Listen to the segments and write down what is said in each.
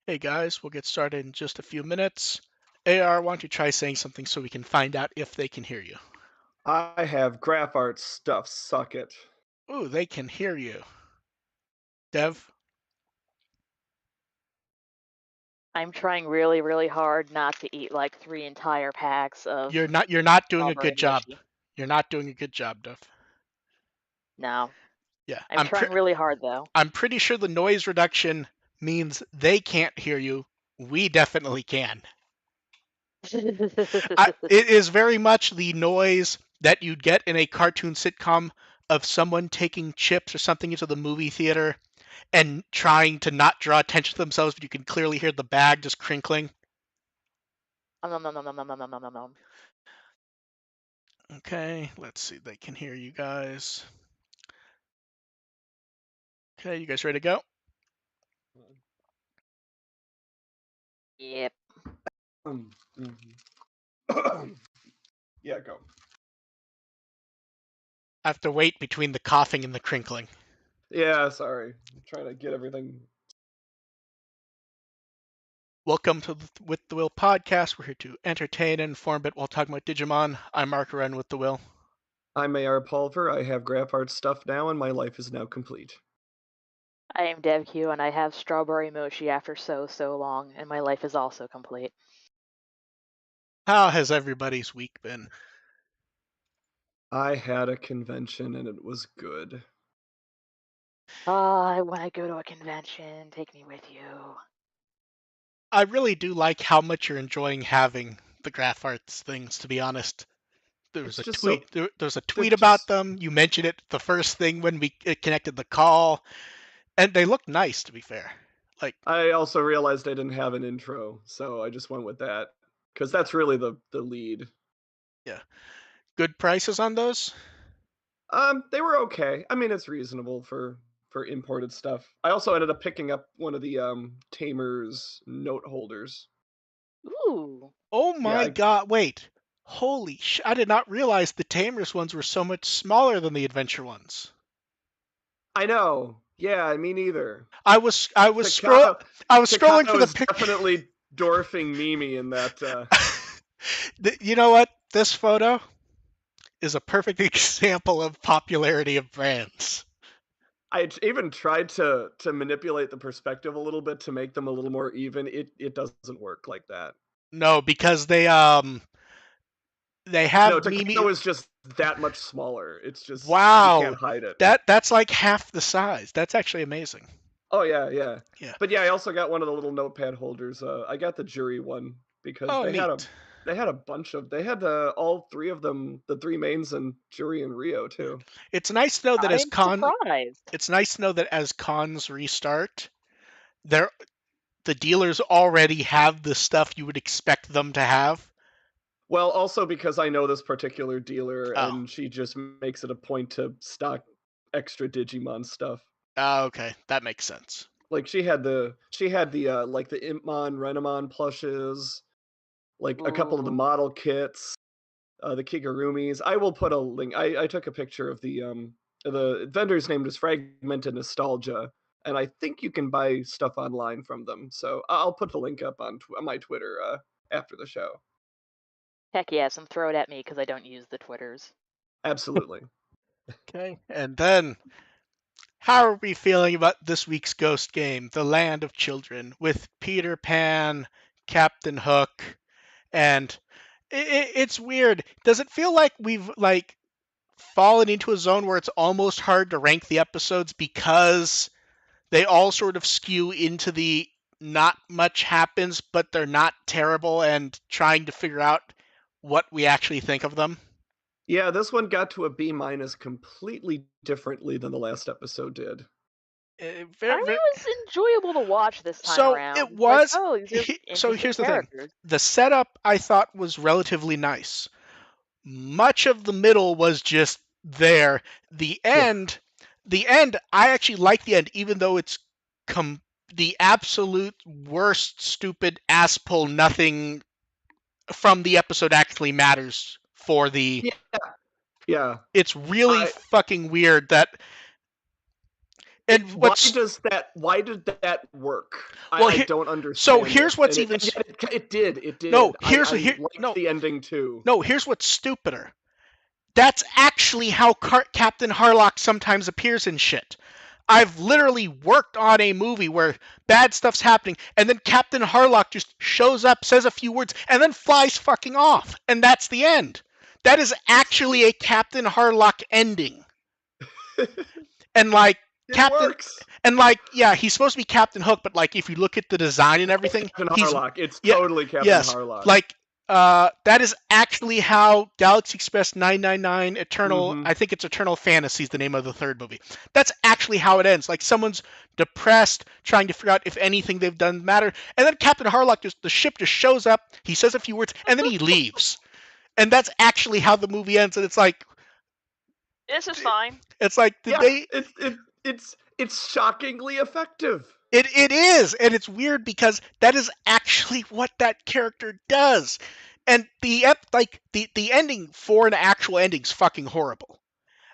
Hey guys, we'll get started in just a few minutes. AR, why don't you try saying something so we can find out if they can hear you? I have graph art stuff, suck it. Ooh, they can hear you. Dev, I'm trying really, really hard not to eat like 3 entire packs of you're not doing a strawberry good job. mochi. You're not doing a good job, Dev. No. Yeah, I'm trying really hard though. I'm pretty sure the noise reduction means they can't hear you. We definitely can. It is very much the noise that you'd get in a cartoon sitcom of someone taking chips or something into the movie theater and trying to not draw attention to themselves, but you can clearly hear the bag just crinkling. Nom, nom, nom, nom, nom, nom, nom, nom, nom, nom. Okay, let's see. They can hear you guys. Okay, you guys ready to go? Yep. Yeah, go. I have to wait between the coughing and the crinkling. Yeah, sorry. I'm trying to get everything. Welcome to the With the Will podcast. We're here to entertain and inform, but while talking about Digimon, I'm Mark Wren with the Will. I'm AR Pulver. I have graph art stuff now, and my life is now complete. I am DevQ and I have strawberry mochi after so long, and my life is also complete. How has everybody's week been? I had a convention, and it was good. I want to go to a convention. Take me with you. I really do like how much you're enjoying having the graph arts things, to be honest. There was It's a just so. tweet. There was a They're tweet about just. them. You mentioned it the first thing when we connected the call, and they look nice. To be fair, like I also realized I didn't have an intro, so I just went with that. Because that's really the lead. yeah, good prices on those. They were okay. I mean, it's reasonable for imported stuff. I also ended up picking up one of the Tamer's note holders. Ooh. Oh Yeah, my god! Wait, holy sh! I did not realize the Tamers ones were so much smaller than the Adventure ones. I know. Yeah, me neither. I was I was scroll Takano I was scrolling for Takano the is picture. definitely dwarfing Mimi in that. You know what? This photo is a perfect example of popularity of brands. Even tried to manipulate the perspective a little bit to make them a little more even. It doesn't work like that. No, because they No, have Mimi. Takano is just that much smaller. It's just you can't Wow, hide it. that's like half the size. That's actually amazing. Oh yeah, yeah. Yeah. But yeah, I also got one of the little notepad holders. I got the jury one because Oh, neat. they had a bunch of they had all three of them, the three mains and jury and Rio too. It's nice to know that I'm surprised. it's nice to know that as cons restart, they're the dealers already have the stuff you would expect them to have. Well, also because I know this particular dealer Oh, and she just makes it a point to stock extra Digimon stuff. okay, that makes sense. Like she had the like the Impmon, Renamon plushes, like a couple of the Ooh. model kits, the Kigurumis. I will put a link. I took a picture of the vendor's name is Fragmented Nostalgia, and I think you can buy stuff online from them. So I'll put the link up on my Twitter after the show. Heck yes, and throw it at me because I don't use the Twitters. Absolutely. Okay, and then how are we feeling about this week's Ghost Game, The Land of Children, with Peter Pan, Captain Hook, and it's weird. Does it feel like we've fallen into a zone where it's almost hard to rank the episodes because they all sort of skew into the not much happens, but they're not terrible, and trying to figure out what we actually think of them? Yeah, this one got to a B minus completely differently than the last episode did. I Very, mean, very, it was enjoyable to watch this time so it around. It's like, was. oh, these are So interesting here's the thing: characters. the setup I thought was relatively nice. Much of the middle was just there. The Yeah. end, the end, I actually like the end, even though it's the absolute worst, stupid ass pull. Nothing from the episode actually matters for the. Yeah. Yeah. It's really I fucking weird that And Why what's why did that work? Well, I don't understand. here's what's and even it did. no. I Here liked the ending too. no. Here's what's stupider. That's actually how Captain Harlock sometimes appears in shit. I've literally worked on a movie where bad stuff's happening, and then Captain Harlock just shows up, says a few words, and then flies fucking off, and that's the end. That is actually a Captain Harlock ending. And like It works. and like yeah, he's supposed to be Captain Hook, but like if you look at the design and everything, Captain he's Harlock. It's totally Captain yes, Harlock. like that is actually how Galaxy Express 999 Eternal, Mhm. I think it's Eternal Fantasy is the name of the third movie. That's actually how it ends. Like someone's depressed, trying to figure out if anything they've done matter, and then Captain Harlock the ship just shows up, he says a few words, and then he leaves. And that's actually how the movie ends, and it's like This is fine. it's like it's shockingly effective. It is, and it's weird because that is actually what that character does. And the ending for an actual ending is fucking horrible.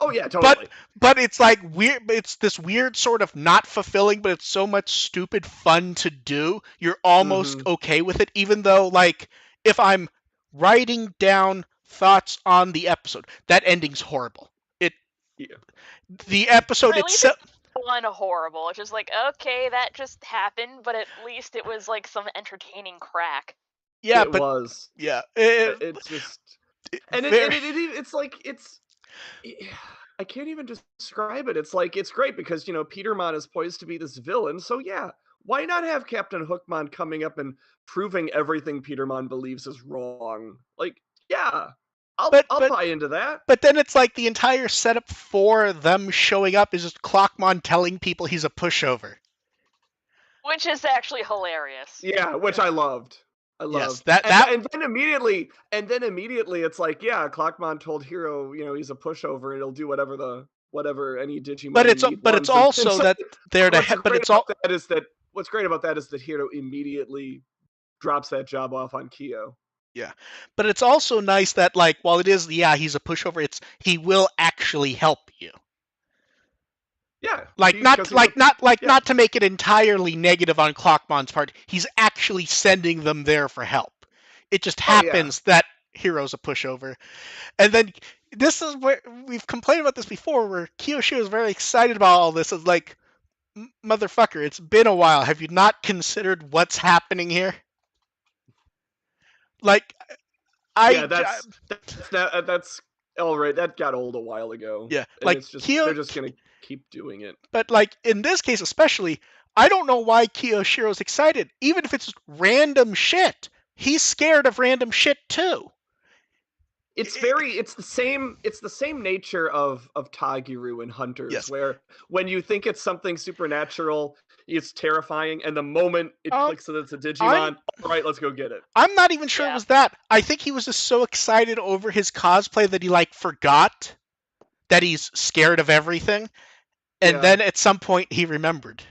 Oh yeah, totally. But it's like weird. It's this weird sort of not fulfilling, but it's so much stupid fun to do. You're almost okay with it, even though like if I'm writing down thoughts on the episode, that ending's horrible. The episode itself. One horrible. It's just like, okay, that just happened, but at least it was like some entertaining crack. Yeah, it was. Yeah, it's just, it's like I can't even describe it. It's like it's great because Petermon is poised to be this villain, so yeah, why not have Captain Hookman coming up and proving everything Petermon believes is wrong? Like, yeah, I'll buy into that. But then it's like the entire setup for them showing up is just Clockmon telling people he's a pushover. Which is actually hilarious. Yeah, which I loved. Yes, and then immediately it's like, yeah, Clockmon told Hero, he's a pushover and he'll do whatever any Digimon. But it's also that they're to. But it's all what's great about that is that Hero immediately drops that job off on Kyo. Yeah, but it's also nice that like while it is he's a pushover, he will actually help you. Yeah, not to make it entirely negative on Clockmon's part. He's actually sending them there for help. It just happens that Hero's a pushover, and then this is where we've complained about this before, where Kiyoshiro is very excited about all this. It's like, motherfucker, it's been a while. Have you not considered what's happening here? Like, that's all right. That got old a while ago. Yeah, like they're just gonna keep doing it. But like in this case especially, I don't know why Kiyoshiro's excited. Even if it's random shit, he's scared of random shit too. It's the same nature of Tagiru and Hunters, where when you think it's something supernatural, it's terrifying, and the moment it clicks that it's a Digimon, all right, let's go get it. I'm not even sure it was that. I think he was just so excited over his cosplay that he like forgot that he's scared of everything, and then at some point he remembered.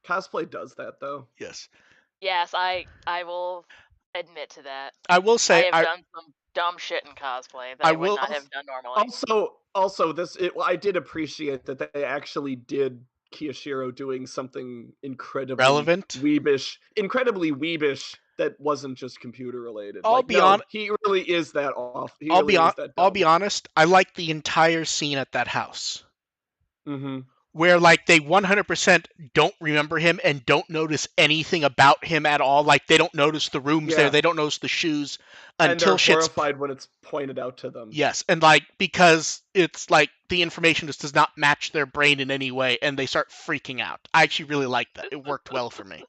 Cosplay does that, though. Yes. Yes, I will admit to that. I will say I have done some dumb shit in cosplay that I would not have done normally. Also, I did appreciate that they actually did Kiyoshiro doing something incredibly relevant, incredibly weebish that wasn't just computer related. He really is that off. I'll be honest. I like the entire scene at that house. Mm-hmm. Where like they 100% don't remember him and don't notice anything about him at all. Like they don't notice the rooms there, they don't notice the shoes until and they're horrified when it's pointed out to them. Yes, and like because it's like the information just does not match their brain in any way, and they start freaking out. I actually really liked that. It worked well for me.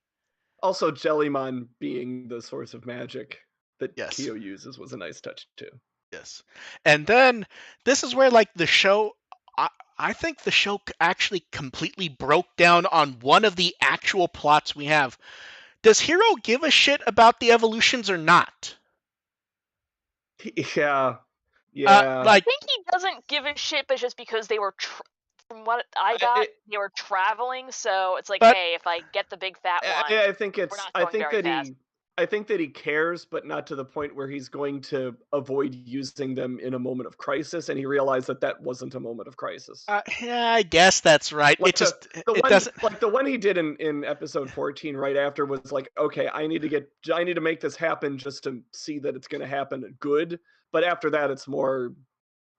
Also, Jellymon being the source of magic that Kyo uses was a nice touch too. Yes, and then this is where like the show. I think the show actually completely broke down on one of the actual plots we have. Does Hero give a shit about the evolutions or not? Yeah. I think he doesn't give a shit, but just because they were, from what I got, they were traveling. So it's like, hey, if I get the big fat one, I think I think that he cares, but not to the point where he's going to avoid using them in a moment of crisis, and he realized that that wasn't a moment of crisis. Yeah, I guess that's right. Like the It one doesn't. like the one he did in episode 14 right after was like, okay, I need to make this happen just to see that it's going to happen good. But after that, it's more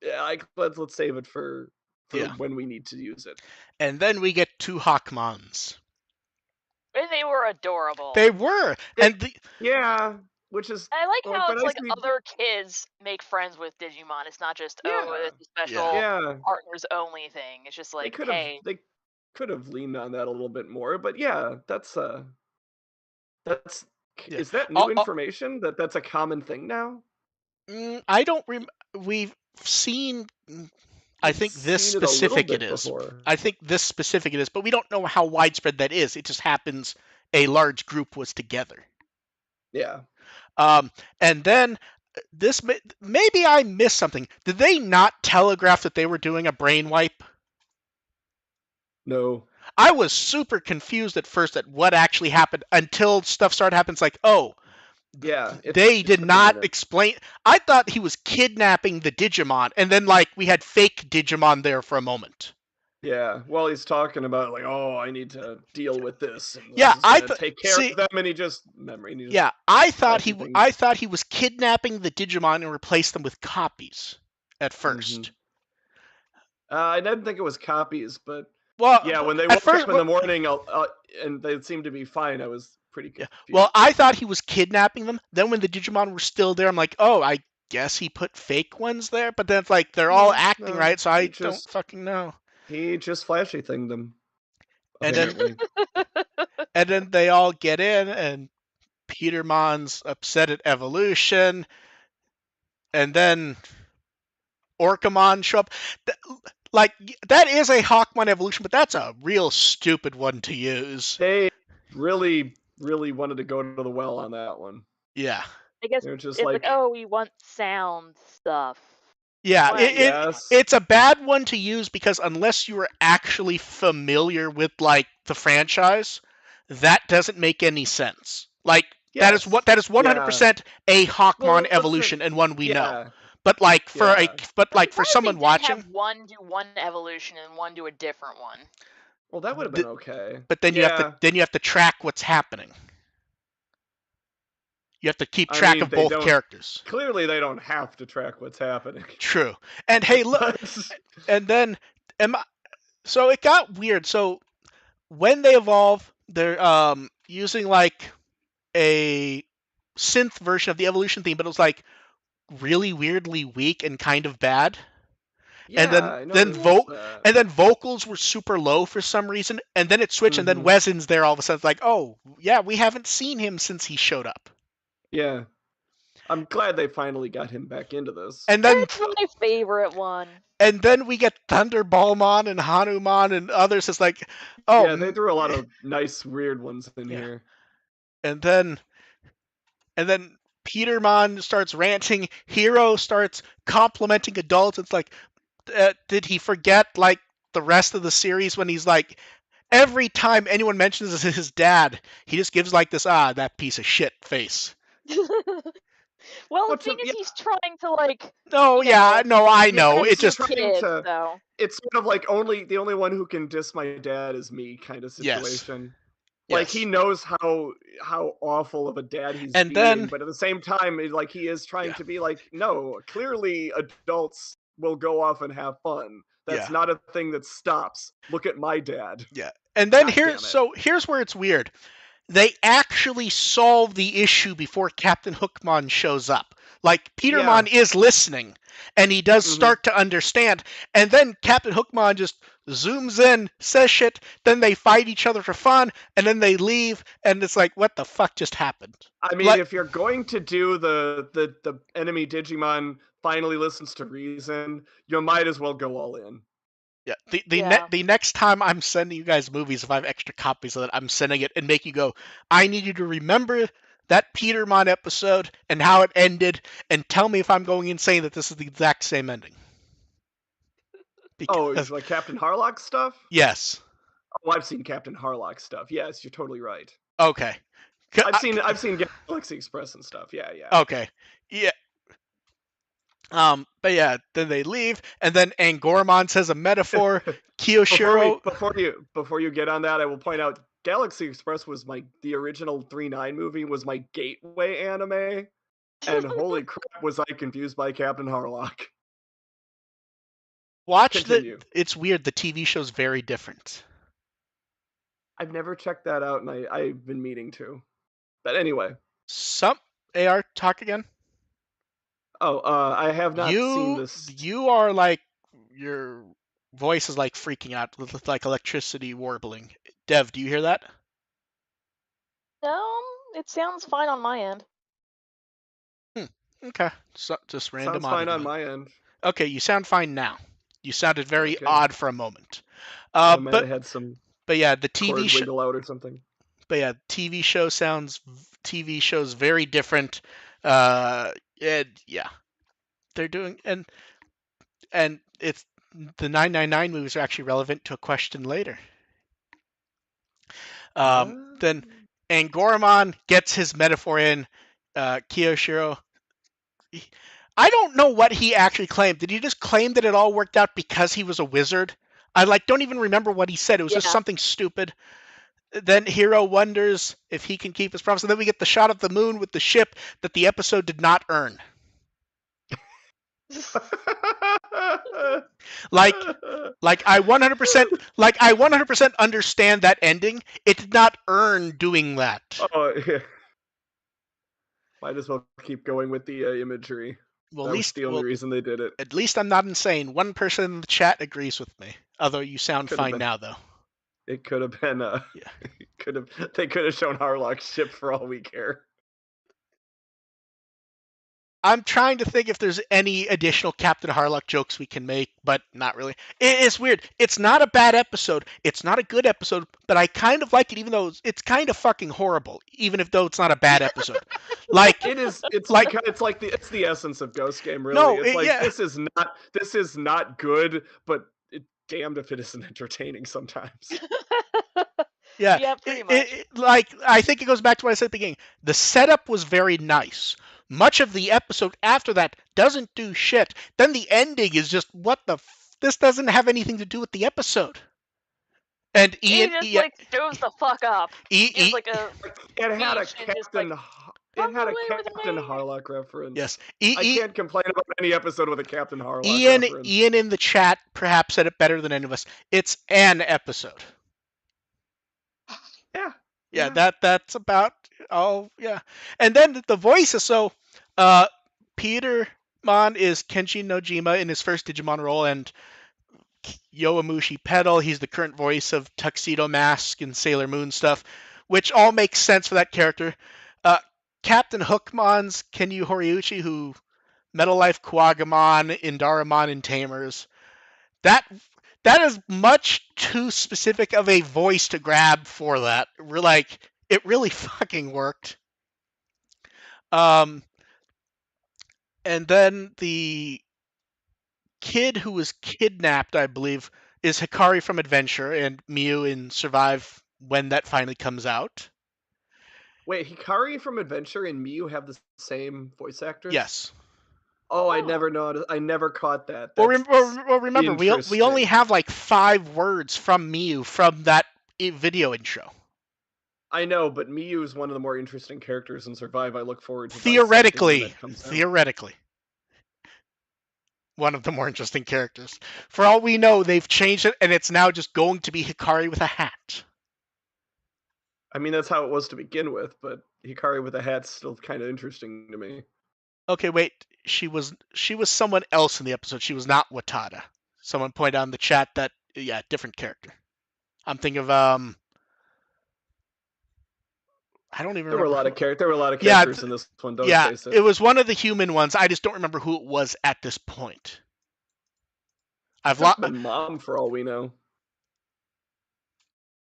like let's save it for Yeah. when we need to use it. And then we get two Hookmans. And they were adorable. They were, Yeah, which is I like how but it's I like see, other kids make friends with Digimon. It's not just yeah, it's a special yeah. partners only thing. It's just like, hey, They could have leaned on that a little bit more, but yeah, that's yeah. is that new information that that's a common thing now? I don't we've seen. I We've think this seen it a little specific it bit is. before. I think this specific it is, but we don't know how widespread that is. It just happens a large group was together. Yeah. And then this maybe I missed something. Did they not telegraph that they were doing a brain wipe? No. I was super confused at first at what actually happened until stuff started happening. It's like, oh, Yeah. they It did took a not minute. explain. I thought he was kidnapping the Digimon, and then like we had fake Digimon there for a moment. Yeah. Well, he's talking about like, oh, I need to deal with this, and Yeah, this is gonna take care of them, and he just yeah, I thought flashy things. I thought he was kidnapping the Digimon and replaced them with copies at 1st. I didn't think it was copies, but Well, yeah, when they at woke first, up in the morning and they seemed to be fine, I was pretty yeah. confused. Well, I thought he was kidnapping them. Then when the Digimon were still there, I'm like, oh, I guess he put fake ones there. But then it's like they're all acting No, right, so I don't fucking know. he just flashy thinged them. And then Apparently. and then they all get in, and Petermon's upset at evolution, and then Orcamon show up. Like that is a Hawkmon evolution, but that's a real stupid one to use. They really, really wanted to go to the well on that one. Yeah. I guess They're just it's like, oh, we want sound stuff. Yeah, Yes. it's a bad one to use because unless you are actually familiar with like the franchise, that doesn't make any sense. Like that is Yes. that is 100% a Hawkmon Well, evolution and one we know. yeah. But like for Yeah. for someone They watching, have one do one evolution and one do a different one. Well, that would have been okay. but then you have to track what's happening. You have to keep track of both characters. Clearly, they don't have to track what's happening. True. And hey, look, and then so it got weird. So when they evolve, they're using like a synth version of the evolution theme, but it was like really weirdly weak and kind of bad. Yeah, and then vocals were super low for some reason, and then it switched, and then Wezin's there all of a sudden. It's like, oh yeah, we haven't seen him since he showed up. Yeah, I'm glad they finally got him back into this. And then it's my favorite one. And then we get Thunderballmon and Hanuman and others. It's like, oh yeah, they threw a lot of nice weird ones in here. And then Petermon starts ranting. Hero starts complimenting adults. It's like, did he forget like the rest of the series when he's like, every time anyone mentions his dad, he just gives like this that piece of shit face. Well, the thing is, he's trying to like. No, I know. It's just kids, it's sort of like the only one who can diss my dad is me kind of situation. Yes. Like he knows how awful of a dad he's being, but at the same time, like he is trying to be like, no, clearly adults will go off and have fun. That's not a thing that stops. Look at my dad. Yeah. And then here's where it's weird. They actually solve the issue before Captain Hookman shows up. Like, Petermon is listening, and he does start to understand, and then Captain Hookman just zooms in, says shit, then they fight each other for fun, and then they leave, and it's like, what the fuck just happened? I mean, if you're going to do the enemy Digimon finally listens to reason, you might as well go all in. Yeah, the next time I'm sending you guys movies, if I have extra copies of it, I'm sending it and make you go, I need you to remember that Petermon episode and how it ended, and tell me if I'm going insane that this is the exact same ending. It's like Captain Harlock stuff? Yes. Oh, I've seen Captain Harlock stuff. Yes, you're totally right. Okay. I've seen Galaxy Express and stuff. Yeah. Okay. Yeah. But yeah, then they leave, and then Angormon says a metaphor. Kiyoshiro. Before you get on that, I will point out Galaxy Express was the original 3.9 movie was my gateway anime, and holy crap, was I confused by Captain Harlock. Continue. It's weird. The TV show's very different. I've never checked that out, and I've been meaning to. But anyway. Some AR talk again. Oh, I have not seen this. You are like your voice is like freaking out with like electricity warbling. Dev, do you hear that? No, it sounds fine on my end. Okay, so, just random. Sounds fine on my end. Okay, you sound fine now. You sounded very odd for a moment. Might have had some. But yeah, the TV show wiggle out or something. But yeah, TV shows very different. And yeah, they're doing and it's the 999 movies are actually relevant to a question later. Then Angormon gets his metaphor in. Kiyoshiro. I don't know what he actually claimed. Did he just claim that it all worked out because he was a wizard? I don't even remember what he said. It was just something stupid. Then Hero wonders if he can keep his promise, and then we get the shot of the moon with the ship that the episode did not earn. like I 100% understand that ending. It did not earn doing that. Oh, yeah. Might as well keep going with the imagery. Well, that was the only reason they did it. At least I'm not insane. One person in the chat agrees with me. Although you sound fine now, though. It could have been. They could have shown Harlock's ship for all we care. I'm trying to think if there's any additional Captain Harlock jokes we can make, but not really. It's weird. It's not a bad episode. It's not a good episode, but I kind of like it, even though it's kind of fucking horrible. Even though it's not a bad episode. It is. It's the essence of Ghost Game, really. No, this is not good, but damned if it isn't entertaining sometimes. Yeah, pretty much. I think it goes back to what I said at the beginning. The setup was very nice. Much of the episode after that doesn't do shit. Then the ending is just, what the this doesn't have anything to do with the episode. And Ian just shows the fuck up. It had a Captain Harlock reference. Yes. I can't complain about any episode with a Captain Harlock reference. Ian in the chat perhaps said it better than any of us. It's an episode. Yeah, that's about and then the voices. So Peter Mon is Kenshi Nojima in his first Digimon role, and Yoamushi Pedal, he's the current voice of Tuxedo Mask and Sailor Moon stuff, which all makes sense for that character. Captain Hookman's Kenyu Horiuchi, who Metal Life Kuwagamon, Indaramon, and Tamers. That is much too specific of a voice to grab for that. It really fucking worked. And then the kid who was kidnapped, I believe, is Hikari from Adventure and Miu in Survive when that finally comes out. Wait, Hikari from Adventure and Miu have the same voice actors? Yes. Oh, I never noticed. I never caught that. Well, remember, we only have like 5 words from Miu from that video intro. I know, but Miu is one of the more interesting characters in Survive. I look forward to theoretically. One of the more interesting characters. For all we know, they've changed it, and it's now just going to be Hikari with a hat. I mean, that's how it was to begin with, but Hikari with a hat's still kind of interesting to me. Okay, wait. She was someone else in the episode. She was not Watada. Someone pointed out in the chat that, different character. I'm thinking of I don't even remember. There were a lot of characters in this one. Face it. It was one of the human ones. I just don't remember who it was at this point. I've lost my mom for all we know.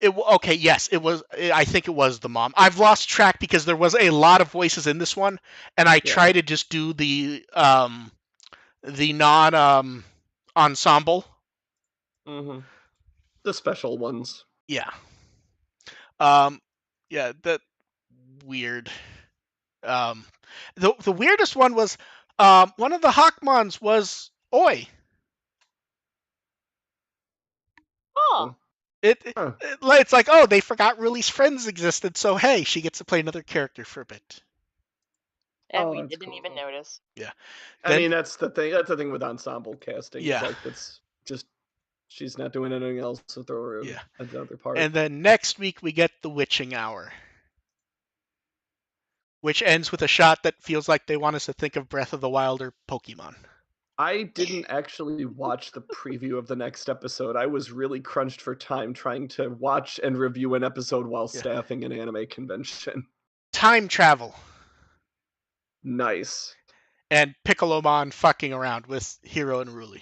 Yes, it was. I think it was the mom. I've lost track because there was a lot of voices in this one, and I try to just do the non ensemble. Mm-hmm. The special ones. Yeah. weird. The weirdest one was one of the Hookmans was Oi. Oh, Huh. It's like, oh, they forgot Ruli's friends existed, so hey, she gets to play another character for a bit. and Oh, we that's didn't even cool. notice. Yeah. I Then mean, that's the thing. That's the thing with ensemble casting. Is yeah, like that's just she's not doing anything else, so throw her in yeah. another part. And then next week we get the Witching Hour, which ends with a shot that feels like they want us to think of Breath of the Wild or Pokemon. I didn't actually watch the preview of the next episode. I was really crunched for time trying to watch and review an episode while Yeah. staffing an anime convention. Time travel Nice. and Piccolomon fucking around with Hiro and Ruli.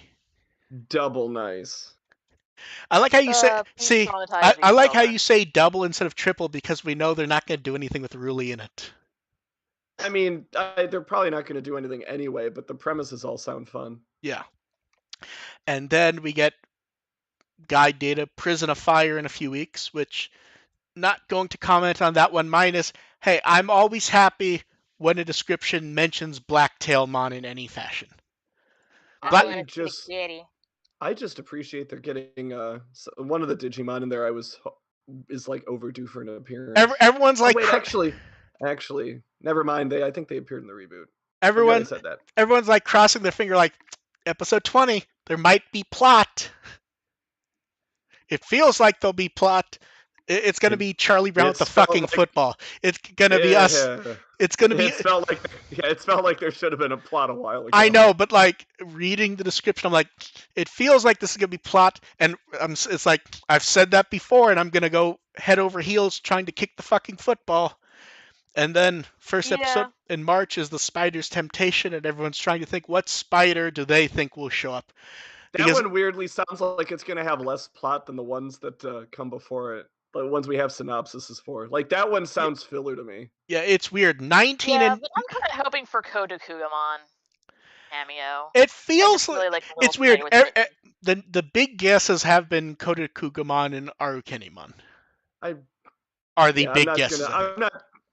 Double nice. I like how you say Please see. traumatize I these like how children. you say double instead of triple because we know they're not going to do anything with Ruli in it. I mean, they're probably not going to do anything anyway, but the premises all sound fun. Yeah. And then we get guide data Prison of Fire in a few weeks, which not going to comment on that one minus, hey, I'm always happy when a description mentions Blacktailmon in any fashion. Black- I just appreciate they're getting one of the Digimon in there. Is like overdue for an appearance. Everyone's like, wait, actually, never mind. I think they appeared in the reboot. everyone, I said that. everyone's like crossing their finger, like episode 20, there might be plot. It feels like there'll be plot. It's gonna be Charlie Brown with the fucking football. It's gonna be us. It's gonna be. It felt like there should have been a plot a while ago. I know, but like reading the description, I'm like, it feels like this is gonna be plot, and it's like I've said that before, and I'm gonna go head over heels trying to kick the fucking football. And then first episode in March is the Spider's Temptation, and everyone's trying to think what spider do they think will show up. That one weirdly sounds like it's gonna have less plot than the ones that come before it. The ones we have synopsises for. Like that one sounds filler to me. Yeah, it's weird. 19 Yeah, and but I'm kind of hoping for Kodokugamon cameo. it feels really like it's weird. The big guesses have been Kodokugamon and Arukenimon. Are the big guesses?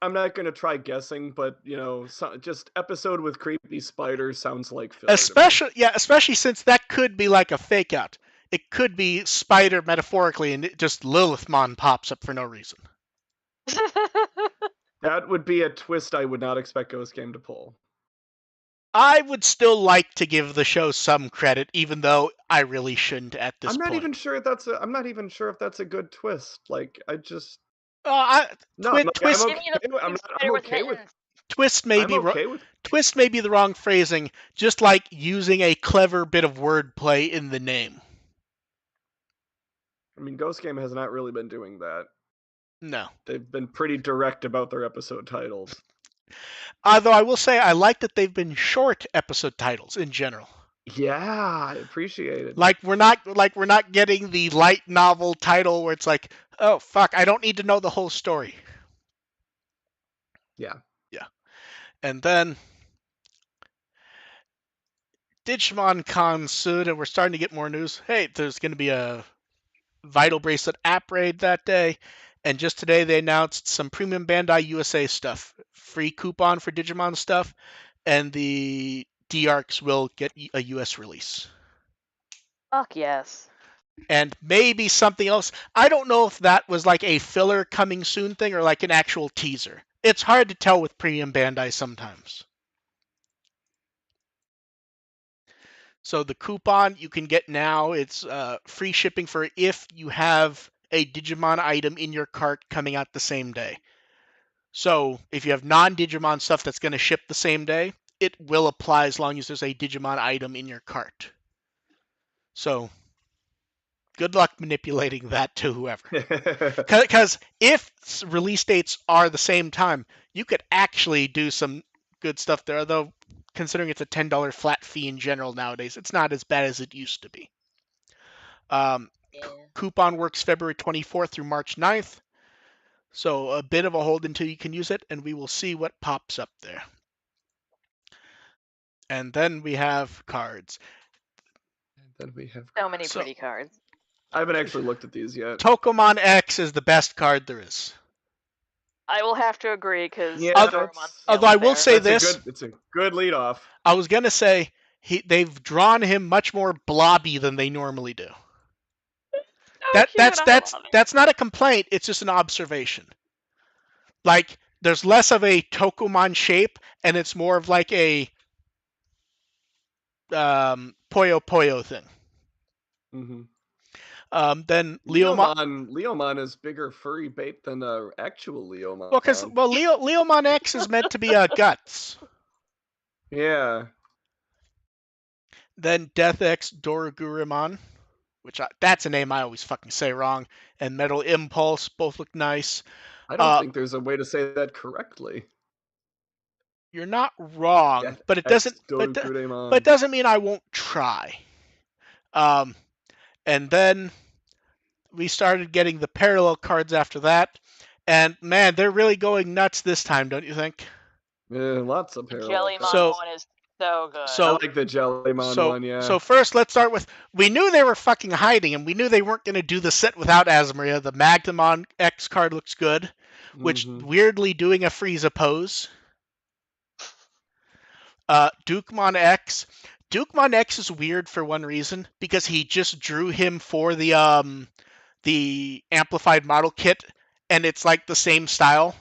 I'm not gonna try guessing, but just episode with creepy spiders sounds like filler. Especially since that could be like a fake out. It could be Spider metaphorically, and just Lilithmon pops up for no reason. That would be a twist I would not expect Ghost Game to pull. I would still like to give the show some credit, even though I really shouldn't at this point. I'm not even sure if that's a good twist. Like I just twist. I'm okay with. Twist may be the wrong phrasing, just like using a clever bit of wordplay in the name. I mean, Ghost Game has not really been doing that. No. They've been pretty direct about their episode titles. Although I will say I like that they've been short episode titles in general. Yeah, I appreciate it. Like we're not getting the light novel title where it's like, oh fuck, I don't need to know the whole story. Yeah. Yeah. And then Digimon Con soon, and we're starting to get more news. Hey, there's going to be a Vital Bracelet app raid that day, and just today they announced some premium Bandai USA stuff, free coupon for Digimon stuff, and the D-Arcs will get a US release. Fuck yes. And maybe something else. I don't know if that was like a filler coming soon thing or like an actual teaser. It's hard to tell with premium Bandai sometimes. So the coupon you can get now, it's free shipping for if you have a Digimon item in your cart coming out the same day. So if you have non-Digimon stuff that's going to ship the same day, it will apply as long as there's a Digimon item in your cart. So good luck manipulating that to whoever. Because if release dates are the same time, you could actually do some good stuff there, although considering it's a $10 flat fee in general nowadays, it's not as bad as it used to be. Coupon works February 24th through March 9th. So a bit of a hold until you can use it, and we will see what pops up there. And then we have cards. So many pretty cards. I haven't actually looked at these yet. Tokomon X is the best card there is. I will have to agree because Yeah, Although I will say that's this, it's a good lead off. I was gonna say they've drawn him much more blobby than they normally do. That's not a complaint. It's just an observation. Like there's less of a Tokumon shape, and it's more of like a Puyo Puyo thing. Mm-hmm. Then Leomon. Leomon is bigger furry bait than actual Leomon. Well, because Leomon X is meant to be guts. Yeah. Then Death X Doragurimon, which that's a name I always fucking say wrong. And Metal Impulse both look nice. I don't think there's a way to say that correctly. You're not wrong, Death but it X doesn't. Doraguremon. But it doesn't mean I won't try. And then we started getting the parallel cards after that, and man, they're really going nuts this time, don't you think? Yeah, lots of The parallel Jellymon cards. one is so good. I like the Jellymon one, yeah. So first, let's start with, we knew they were fucking hiding, and we knew they weren't going to do the set without Asmaria. The Magnemon X card looks good, which weirdly doing a Frieza pose. Dukemon X. Dukemon X is weird for one reason, because he just drew him for the amplified model kit, and it's like the same style.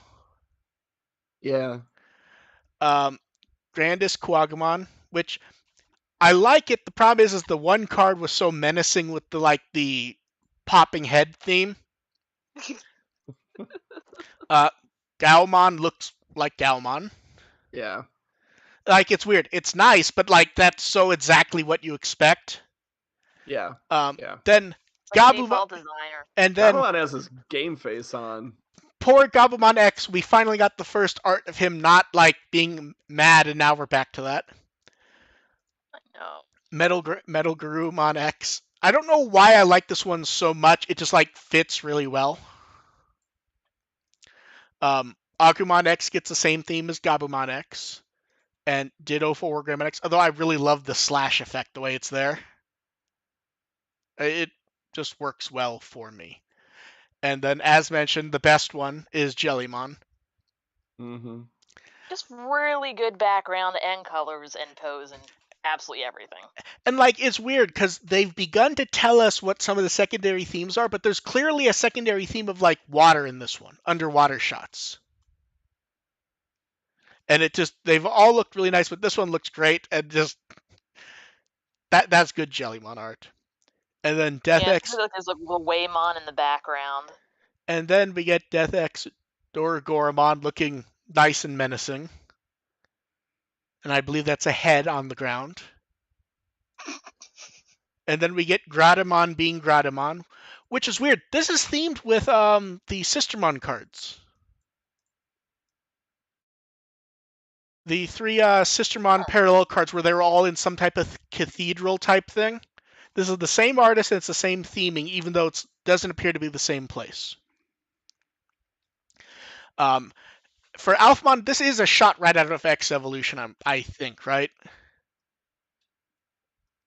Yeah. Grandis Kuagamon, which I like it. The problem is the one card was so menacing with the popping head theme. Gaomon looks like Gaomon. Yeah. Like, it's weird. It's nice, but like that's so exactly what you expect. Yeah. Then like default designer. And then Gabumon has his game face on. Poor Gabumon X, we finally got the first art of him not like being mad, and now we're back to that. I know. Metal Garurumon X. I don't know why I like this one so much. It just like fits really well. Agumon X gets the same theme as Gabumon X, and ditto for Wargreymon X. Although I really love the slash effect, the way it's there. It just works well for me. And then, as mentioned, the best one is Jellymon. Mm-hmm. Just really good background and colors and pose and absolutely everything. And like, it's weird because they've begun to tell us what some of the secondary themes are, but there's clearly a secondary theme of like water in this one, underwater shots. And they've all looked really nice, but this one looks great, and just that's good Jellymon art. And then Death X. There's a little Waymon in the background. And then we get Death X Doragoramon looking nice and menacing. And I believe that's a head on the ground. And then we get Gradamon being Gradamon, which is weird. This is themed with the Sistermon cards. The three Sistermon parallel cards where they were all in some type of cathedral type thing. This is the same artist and it's the same theming, even though it doesn't appear to be the same place. For Alphamon, this is a shot right out of X Evolution, I think, right?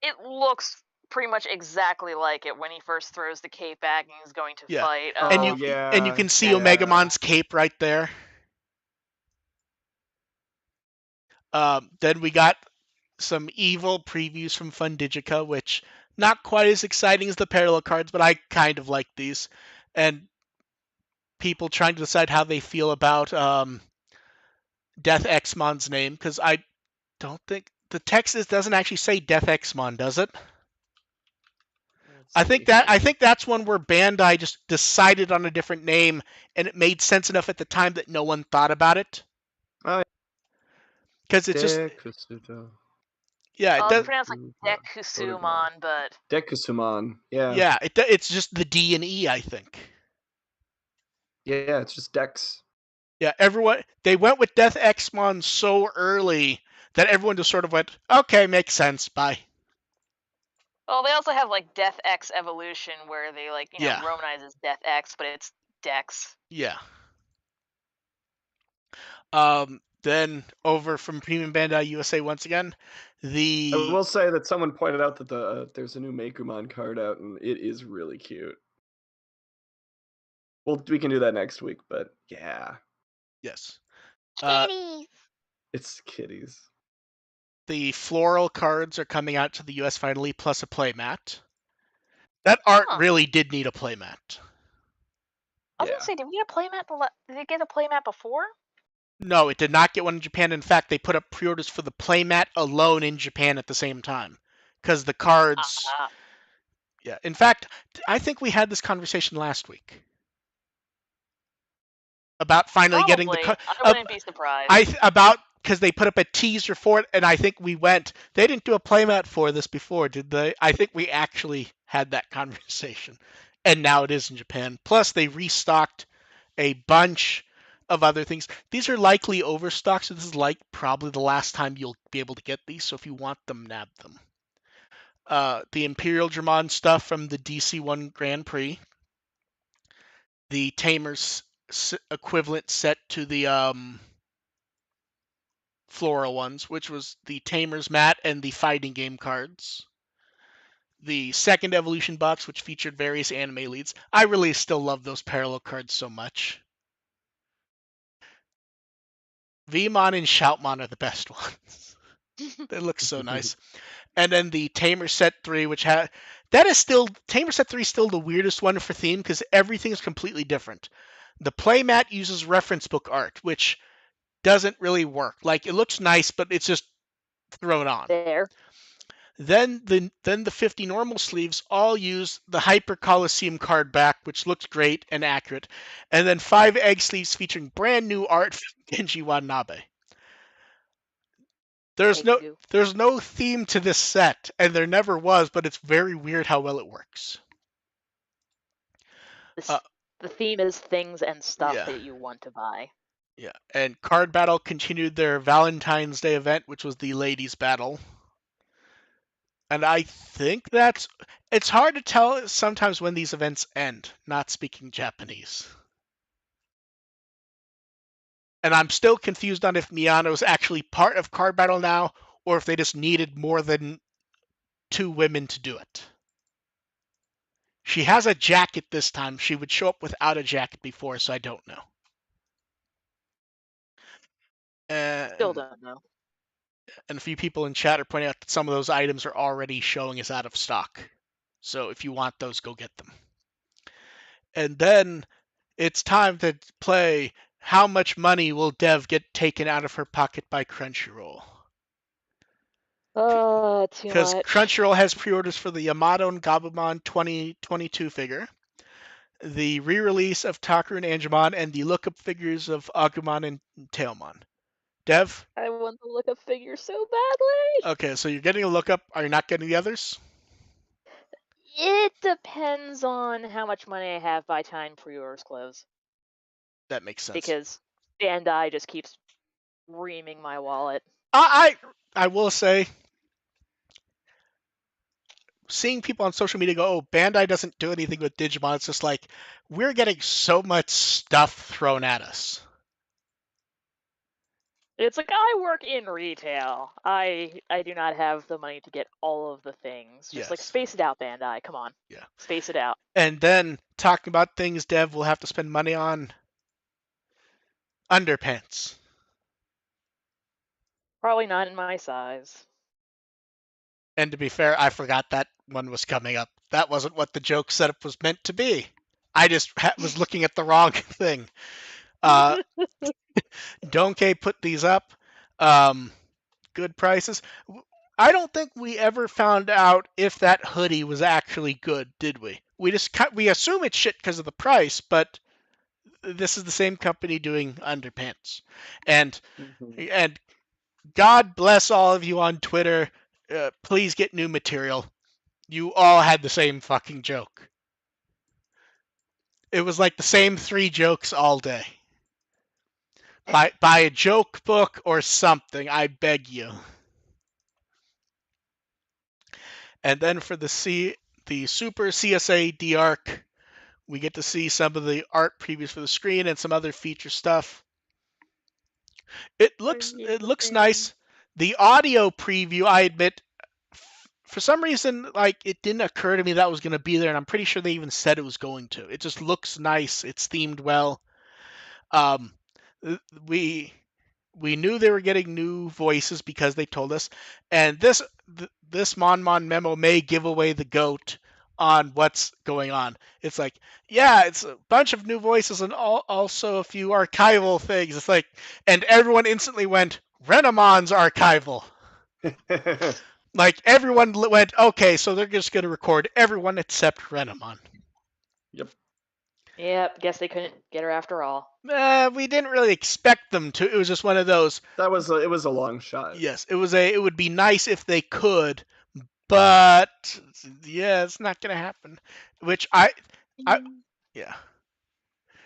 It looks pretty much exactly like it when he first throws the cape back and he's going to fight. And you can see Omegamon's cape right there. Then we got some evil previews from Fundigica, which not quite as exciting as the parallel cards, but I kind of like these. And people trying to decide how they feel about Death Xmon's name, because I don't think the text doesn't actually say Death Xmon, does it? I think that's one where Bandai just decided on a different name, and it made sense enough at the time that no one thought about it. Because it's just yeah, it does pronounce like Dekusumon, but Dekusumon, yeah. Yeah, it's just the D and E, I think. Yeah, it's just Dex. Yeah, they went with Death Xmon so early that everyone just sort of went, okay, makes sense, bye. Well, they also have like Death X Evolution, where they Romanize as Death X, but it's Dex. Yeah. Then over from Premium Bandai USA once again, I will say that someone pointed out that there's a new Mekumon card out, and it is really cute. Well, we can do that next week, but yeah. Yes. Kitties. It's kitties. The floral cards are coming out to the US finally, plus a playmat. That art Huh. really did need a playmat. I was Yeah. gonna say, did we get a playmat? Did they get a playmat before? No, it did not get one in Japan. In fact, they put up pre-orders for the playmat alone in Japan at the same time. Because the cards. Ah, Yeah. In fact, I think we had this conversation last week about finally getting the probably. card. I wouldn't be surprised. About because they put up a teaser for it, and I think we went. They didn't do a playmat for this before, did they? I think we actually had that conversation, and now it is in Japan. Plus, they restocked a bunch of other things. These are likely overstocked, so this is like probably the last time you'll be able to get these. So if you want them, nab them. The Imperial Dramon stuff from the DC1 Grand Prix, the Tamers equivalent set to the floral ones, which was the Tamers mat and the fighting game cards. The second evolution box, which featured various anime leads. I really still love those parallel cards so much. Vmon and Shoutmon are the best ones. They look so nice. And then the Tamer Set 3, which had Tamer Set 3 is still the weirdest one for theme because everything is completely different. The playmat uses reference book art, which doesn't really work. Like it looks nice, but it's just thrown on. There. Then the 50 normal sleeves all use the Hyper Coliseum card back, which looks great and accurate. And then 5 egg sleeves featuring brand new art from Genji Watanabe. There's no theme to this set, and there never was, but it's very weird how well it works. The theme is things and stuff Yeah. that you want to buy. Yeah, and Card Battle continued their Valentine's Day event, which was the Ladies Battle. And I think it's hard to tell sometimes when these events end, not speaking Japanese. And I'm still confused on if Miyano is actually part of Card Battle now, or if they just needed more than 2 women to do it. She has a jacket this time. She would show up without a jacket before, so I don't know. Still don't know. And a few people in chat are pointing out that some of those items are already showing as out of stock. So if you want those, go get them. And then it's time to play How Much Money Will Dev Get Taken Out of Her Pocket by Crunchyroll? Too Because much. Crunchyroll has pre-orders for the Yamato and Gabumon 2022 figure, the re-release of Takeru and Angemon, and the look-up figures of Agumon and Tailmon. Dev? I want the look-up figure so badly. Okay, so you're getting a look-up. Are you not getting the others? It depends on how much money I have by time pre-orders close. That makes sense. Because Bandai just keeps reaming my wallet. I will say, seeing people on social media go, oh, Bandai doesn't do anything with Digimon, it's just like, we're getting so much stuff thrown at us. It's like, I work in retail. I do not have the money to get all of the things. Just like, Yes. space it out, Bandai. Come on. Yeah. Space it out. And then, talking about things Dev will have to spend money on, underpants. Probably not in my size. And to be fair, I forgot that one was coming up. That wasn't what the joke setup was meant to be. I just was looking at the wrong thing. Donkey put these up. Good prices. I don't think we ever found out if that hoodie was actually good, did we? We assume it's shit because of the price, but this is the same company doing underpants. And God bless all of you on Twitter. Please get new material. You all had the same fucking joke. It was like the same 3 jokes all day. Buy a joke book or something, I beg you. And then for the Super CSA D-Arc, we get to see some of the art previews for the screen and some other feature stuff. It looks nice. The audio preview, I admit, for some reason, like, it didn't occur to me that was going to be there, and I'm pretty sure they even said it was going to. It just looks nice. It's themed well. we we knew they were getting new voices because they told us, and this Mon Mon memo may give away the goat on what's going on. It's like, yeah, it's a bunch of new voices and also a few archival things. It's like, and everyone instantly went, Renamon's archival. Like everyone went, okay, so they're just gonna record everyone except Renamon. Yep. Yep, guess they couldn't get her after all. We didn't really expect them to. It was just one of those. It was a long shot. Yes, it would be nice if they could, but yeah, it's not gonna happen. Which I yeah.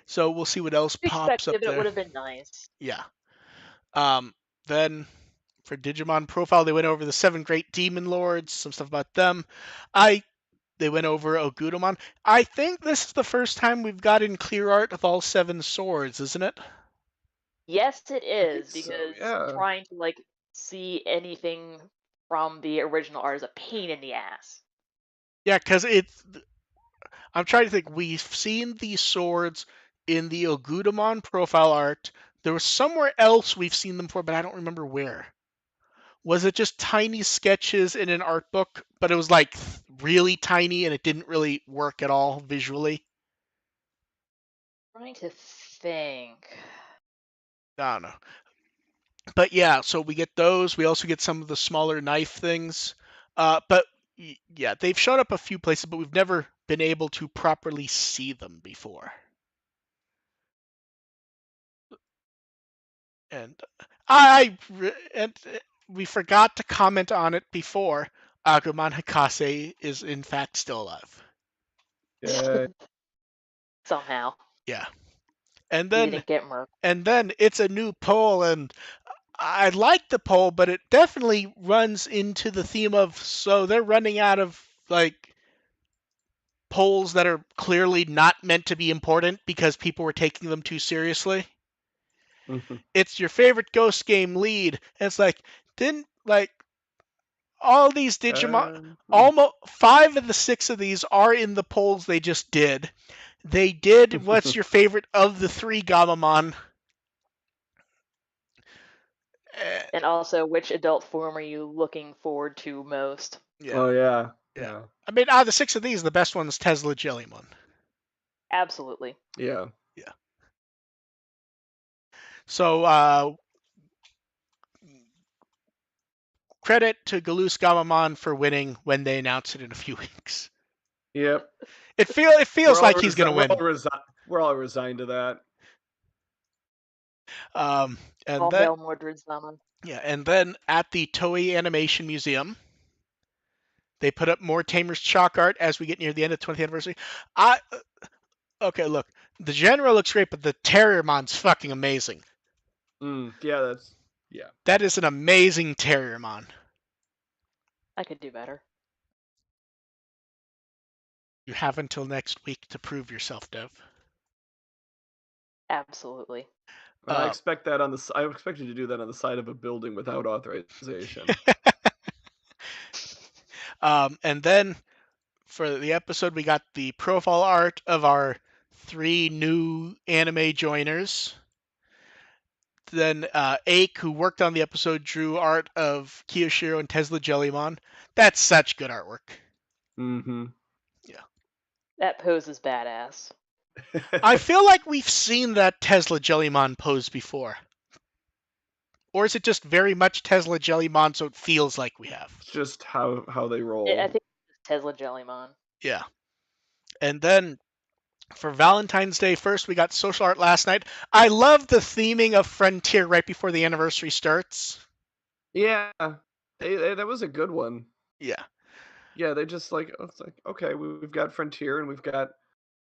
So we'll see what else pops up Expected, but it would there. have been nice. Yeah. Then for Digimon Profile, they went over the 7 Great Demon Lords, some stuff about them. They went over Ogudamon. I think this is the first time we've gotten clear art of all 7 swords, isn't it? Yes, it is, so, because yeah. trying to see anything from the original art is a pain in the ass. Yeah, because I'm trying to think. We've seen these swords in the Ogudamon profile art. There was somewhere else we've seen them for, but I don't remember where. Was it just tiny sketches in an art book, but it was like really tiny and it didn't really work at all visually? Trying to think. I don't know. But yeah, so we get those. We also get some of the smaller knife things. But yeah, they've shown up a few places, but we've never been able to properly see them before. And and we forgot to comment on it before. Agumon Hakase is in fact still alive. Yeah. Somehow. Yeah. And He then didn't get murked. it's a new poll, and I like the poll, but it definitely runs into the theme of, so they're running out of like polls that are clearly not meant to be important because people were taking them too seriously. It's your favorite Ghost Game lead. And it's like, didn't like all these Digimon, almost 5 of the 6 of these are in the polls they just did. They did what's your favorite of the 3 Gamamon. And also, which adult form are you looking forward to most? Yeah. Oh yeah. Yeah. I mean, out of the 6 of these, the best one is Tesla Jellymon. Absolutely. Yeah. Yeah. So, credit to Galus Gamamon for winning when they announce it in a few weeks. Yep. It feels like he's gonna win. We're all resigned to that. And All then hail Mordred Zaman. yeah, and then at the Toei Animation Museum, they put up more Tamer's chalk art as we get near the end of the 20th anniversary. Okay, look, the general looks great, but the Terriermon's fucking amazing. Yeah, That is an amazing Terriermon. I could do better. You have until next week to prove yourself, Dev. Absolutely. I expect that I expect you to do that on the side of a building without authorization. And then for the episode, we got the profile art of our 3 new anime joiners. Then Ake, who worked on the episode, drew art of Kiyoshiro and Tesla Jellymon. That's such good artwork. Mm-hmm. Yeah. That pose is badass. I feel like we've seen that Tesla Jellymon pose before. Or is it just very much Tesla Jellymon, so it feels like we have? It's just how they roll. I think it's Tesla Jellymon. Yeah. And then for Valentine's Day first, we got social art last night. I love the theming of Frontier right before the anniversary starts. Yeah, that was a good one. Yeah. Yeah, they just it's like, okay, we've got Frontier and we've got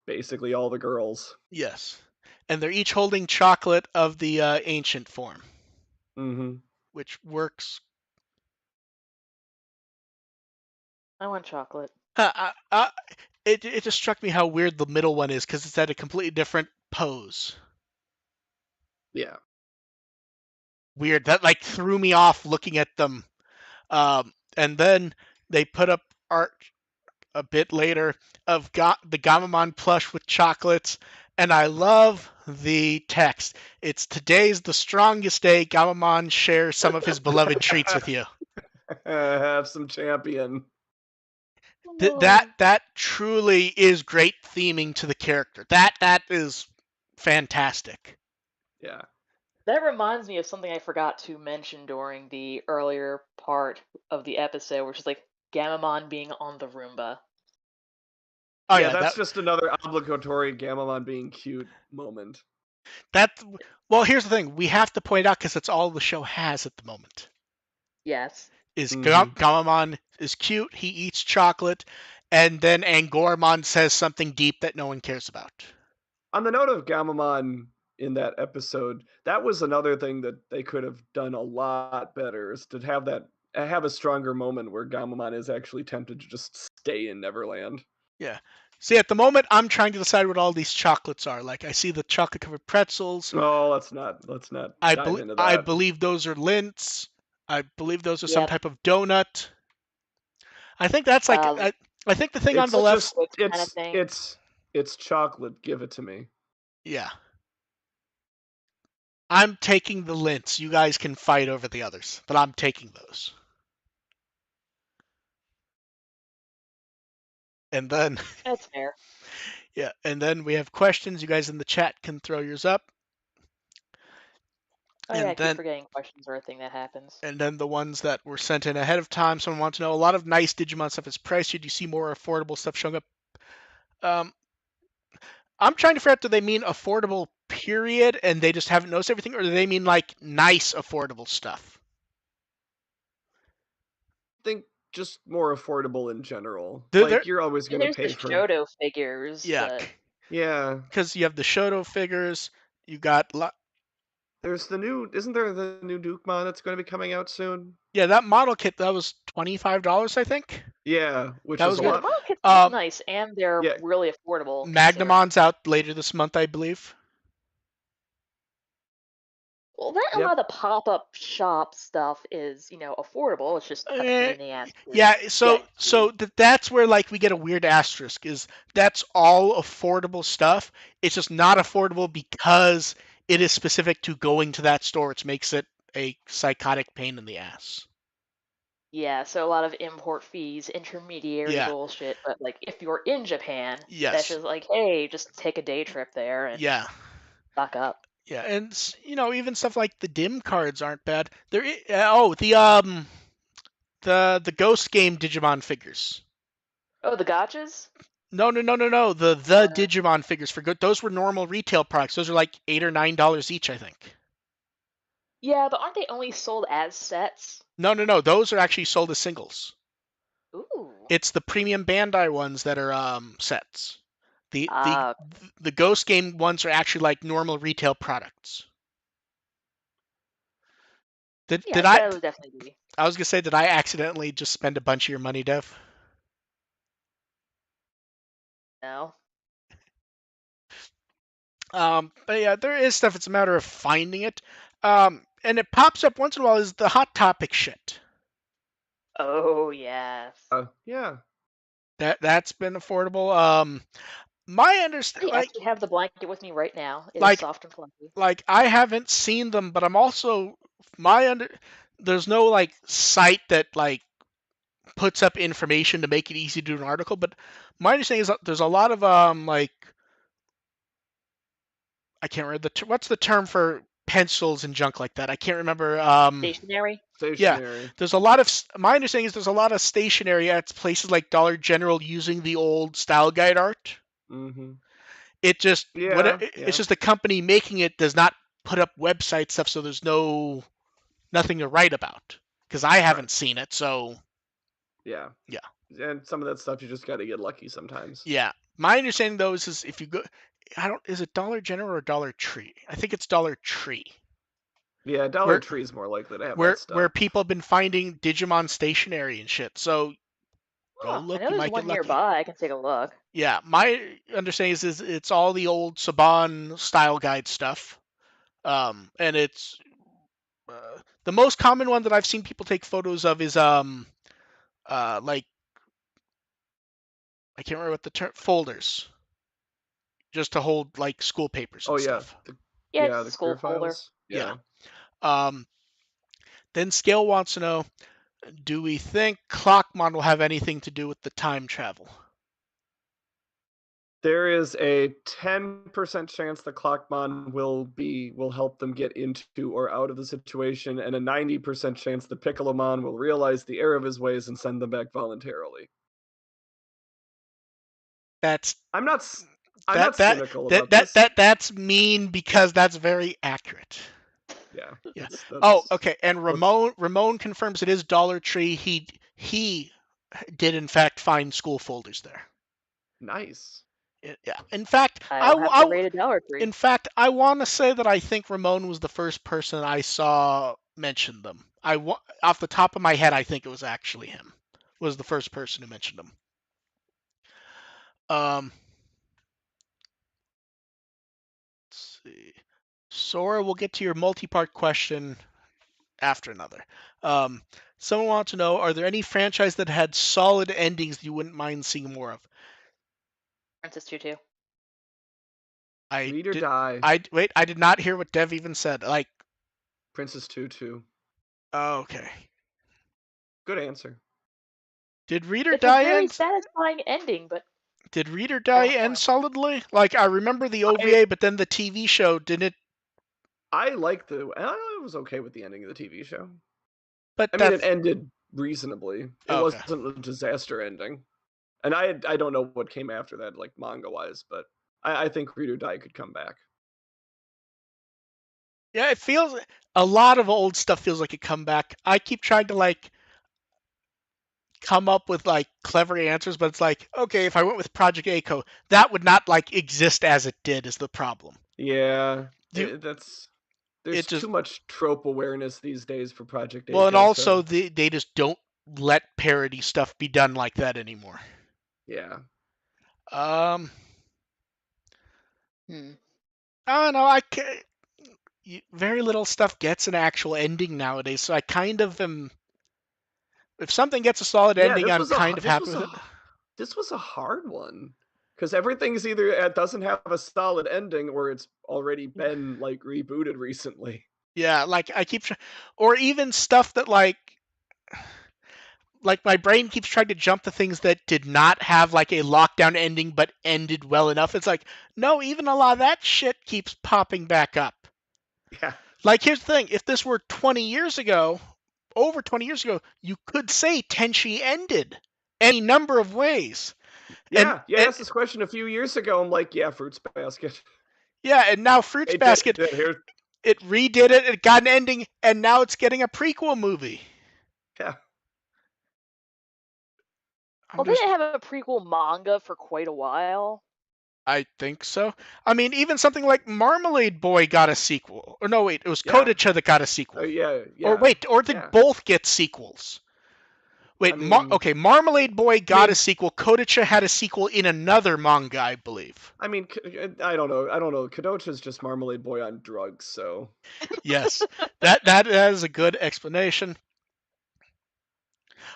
basically all the girls. Yes. And they're each holding chocolate of the ancient form. Mm-hmm. Which works. I want chocolate. It just struck me how weird the middle one is because it's at a completely different pose. Yeah. Weird. That like threw me off looking at them. And then they put up art a bit later of the Gamamon plush with chocolates, And I love the text. It's today's the strongest day. Gamamon shares some of his beloved treats with you. Have some champion. That truly is great theming to the character. That is fantastic. Yeah. That reminds me of something I forgot to mention during the earlier part of the episode, which is like Gamamon being on the Roomba. Oh Yeah, yeah, that's just another obligatory Gamamon being cute moment. that. Well, here's the thing: we have to point out because it's all the show has at the moment. Yes. Is Mhm. Gamamon is cute. He eats chocolate, and then Angormon says something deep that no one cares about. On the note of Gamamon in that episode, that was another thing that they could have done a lot better, is to have a stronger moment where Gamamon is actually tempted to just stay in Neverland. Yeah. See, at the moment, I'm trying to decide what all these chocolates are. Like, I see the chocolate-covered pretzels. Oh, let's not dive into I that. believe those are lints. I believe those are some Yep. type of donut. I think that's like Uh, I think the thing on It's the liquid left. just whipped kind of thing. it's chocolate. Give it to me. Yeah. I'm taking the lints. You guys can fight over the others, but I'm taking those. And then That's fair. yeah, and then we have questions. You guys in the chat can throw yours up. Oh yeah, I And keep then forgetting questions are a thing that happens. the ones that were sent in ahead of time. Someone wants to know a lot of nice Digimon stuff is priced. Do you see more affordable stuff showing up? Um, I'm trying to figure out, do they mean affordable period and they just haven't noticed everything, or do they mean like nice affordable stuff? I think just more affordable in general. They're Like you're always I mean, gonna there's the pay for. Shoto figures, yeah, but Yeah, because you have the Shoto figures, you got there's the new. Isn't there the new Dukemon that's going to be coming out soon? yeah, that model kit that was $25, I think. Yeah, which That is was a yeah, the good. lot. model kits look Um, nice and they're Yeah, really affordable considering. Magnamon's out later this month, I believe. Well, that and a yep. lot of the pop-up shop stuff is, affordable. It's just kind of pain Eh, in the ass to yeah, get so to. that's where like we get a weird asterisk, is that's all affordable stuff. It's just not affordable because it is specific to going to that store, which makes it a psychotic pain in the ass. Yeah, so a lot of import fees, intermediary Yeah. bullshit. But like, if you're in Japan, that's Yes. just like, hey, just take a day trip there and Yeah. stock up. Yeah, and even stuff like the dim cards aren't bad. Oh, the Ghost Game Digimon figures. Oh, the gotchas? No. The Or Digimon figures for good. Those were normal retail products. Those are like $8 or $9 each, I think. yeah, but aren't they only sold as sets? No. Those are actually sold as singles. Ooh. It's the premium Bandai ones that are sets. The the Ah, the Ghost Game ones are actually like normal retail products. yeah, Did I? that would definitely be. I was gonna say, did I accidentally just spend a bunch of your money, Dev? No. But yeah, there is stuff. It's a matter of finding it. And it pops up once in a while is the hot topic shit. Oh, yes. Yeah. That's been affordable. My I understand actually have the blanket with me right now. It is like soft and fluffy. like I haven't seen them, but I'm also my under there's no like site that like puts up information to make it easy to do an article, but my understanding is that there's a lot of like I can't remember what's the term for pencils and junk like that. I can't remember. Stationary? Yeah, Stationary. there's a lot of my understanding is there's a lot of stationery at places like Dollar General using the old style guide art. Mm-hmm. It just Yeah. it's Yeah. just the company making it does not put up website stuff, so there's nothing to write about because I Right. haven't seen it. So Yeah. yeah, And some of that stuff you just got to get lucky sometimes. yeah. My understanding though is if you go, I don't, is it Dollar General or Dollar Tree? I think it's Dollar Tree. Yeah, Dollar Where Tree's more likely to have that where stuff. people have been finding Digimon stationery and shit. So go Oh, I look, know you there's might get one lucky. nearby. I can take a look. Yeah, my understanding is it's all the old Saban style guide stuff. And it's the most common one that I've seen people take photos of is like I can't remember what the term folders. just to hold like school papers and Oh yeah, stuff. Yeah, yeah, it's a the school career folder. files. Yeah. Yeah. Then Scale wants to know, do we think Clockmon will have anything to do with the time travel? There is a 10% chance the Clockmon will help them get into or out of the situation, and a 90% chance the Piccolomon will realize the error of his ways and send them back voluntarily. That's I'm not that that cynical that about that this. that that's mean because that's very accurate. Yeah, Yeah. that's Oh, okay. And let's Ramon confirms it is Dollar Tree. He did in fact find school folders there. nice. Yeah. In fact, I'll have to rate a Dollar Tree. I want to say that I think Ramon was the first person I saw mention them. Off the top of my head, I think it was actually him. Was the first person who mentioned them. Let's see. Sora, we'll get to your multi-part question after another. Someone wants to know, are there any franchise that had solid endings you wouldn't mind seeing more of? Princess Tutu. I Read or did. die. I did not hear what Dev even said. Like, Princess Tutu. oh, okay. Good answer. Did Reader It's a Die very end? satisfying ending, but Did Reader I Die want end more. solidly? Like, I remember the OVA, but then the TV show didn't. I was okay with the ending of the TV show. But I mean, it that's ended reasonably. It okay. wasn't a disaster ending. And I don't know what came after that, like manga wise, but I think Read or Die could come back. Yeah, it feels a lot of old stuff feels like a comeback. I keep trying to like come up with like clever answers, but it's like, okay, if I went with Project Echo, that would not like exist as it did is the problem. Yeah, Do it there's just too much trope awareness these days for Project well, and Echo. also To they just don't let parody stuff be done like that anymore. yeah, Um, Hmm. I don't know. I can very little stuff gets an actual ending nowadays, so I kind of am. If something gets a solid yeah. ending, I'm kind of happy with it. This was a hard one because everything's either it doesn't have a solid ending or it's already been like rebooted recently. Yeah, like I keep, or even stuff that like my brain keeps trying to jump to things that did not have like a lockdown ending but ended well enough. It's like, no, even a lot of that shit keeps popping back up. Yeah, Like here's the thing, if this were 20 years ago, over 20 years ago, you could say Tenchi ended any number of ways. And, yeah. You and asked this question a few years ago. I'm like, yeah, Fruits Basket. yeah, and now Fruits It did. Basket, Here, it redid it, it got an ending, and now it's getting a prequel movie. yeah. Well, they didn't have a prequel manga for quite a while. I think so. I mean, even something like Marmalade Boy got a sequel. Or no, wait, it was Yeah. Kodacha that got a sequel. Yeah, Or yeah. wait, or did Yeah. both get sequels? Wait, I mean, okay, Marmalade Boy got a sequel. Kodacha had a sequel in another manga, I believe. I mean, I don't know. I don't know. Kadocha's just Marmalade Boy on drugs, so Yes, that is a good explanation.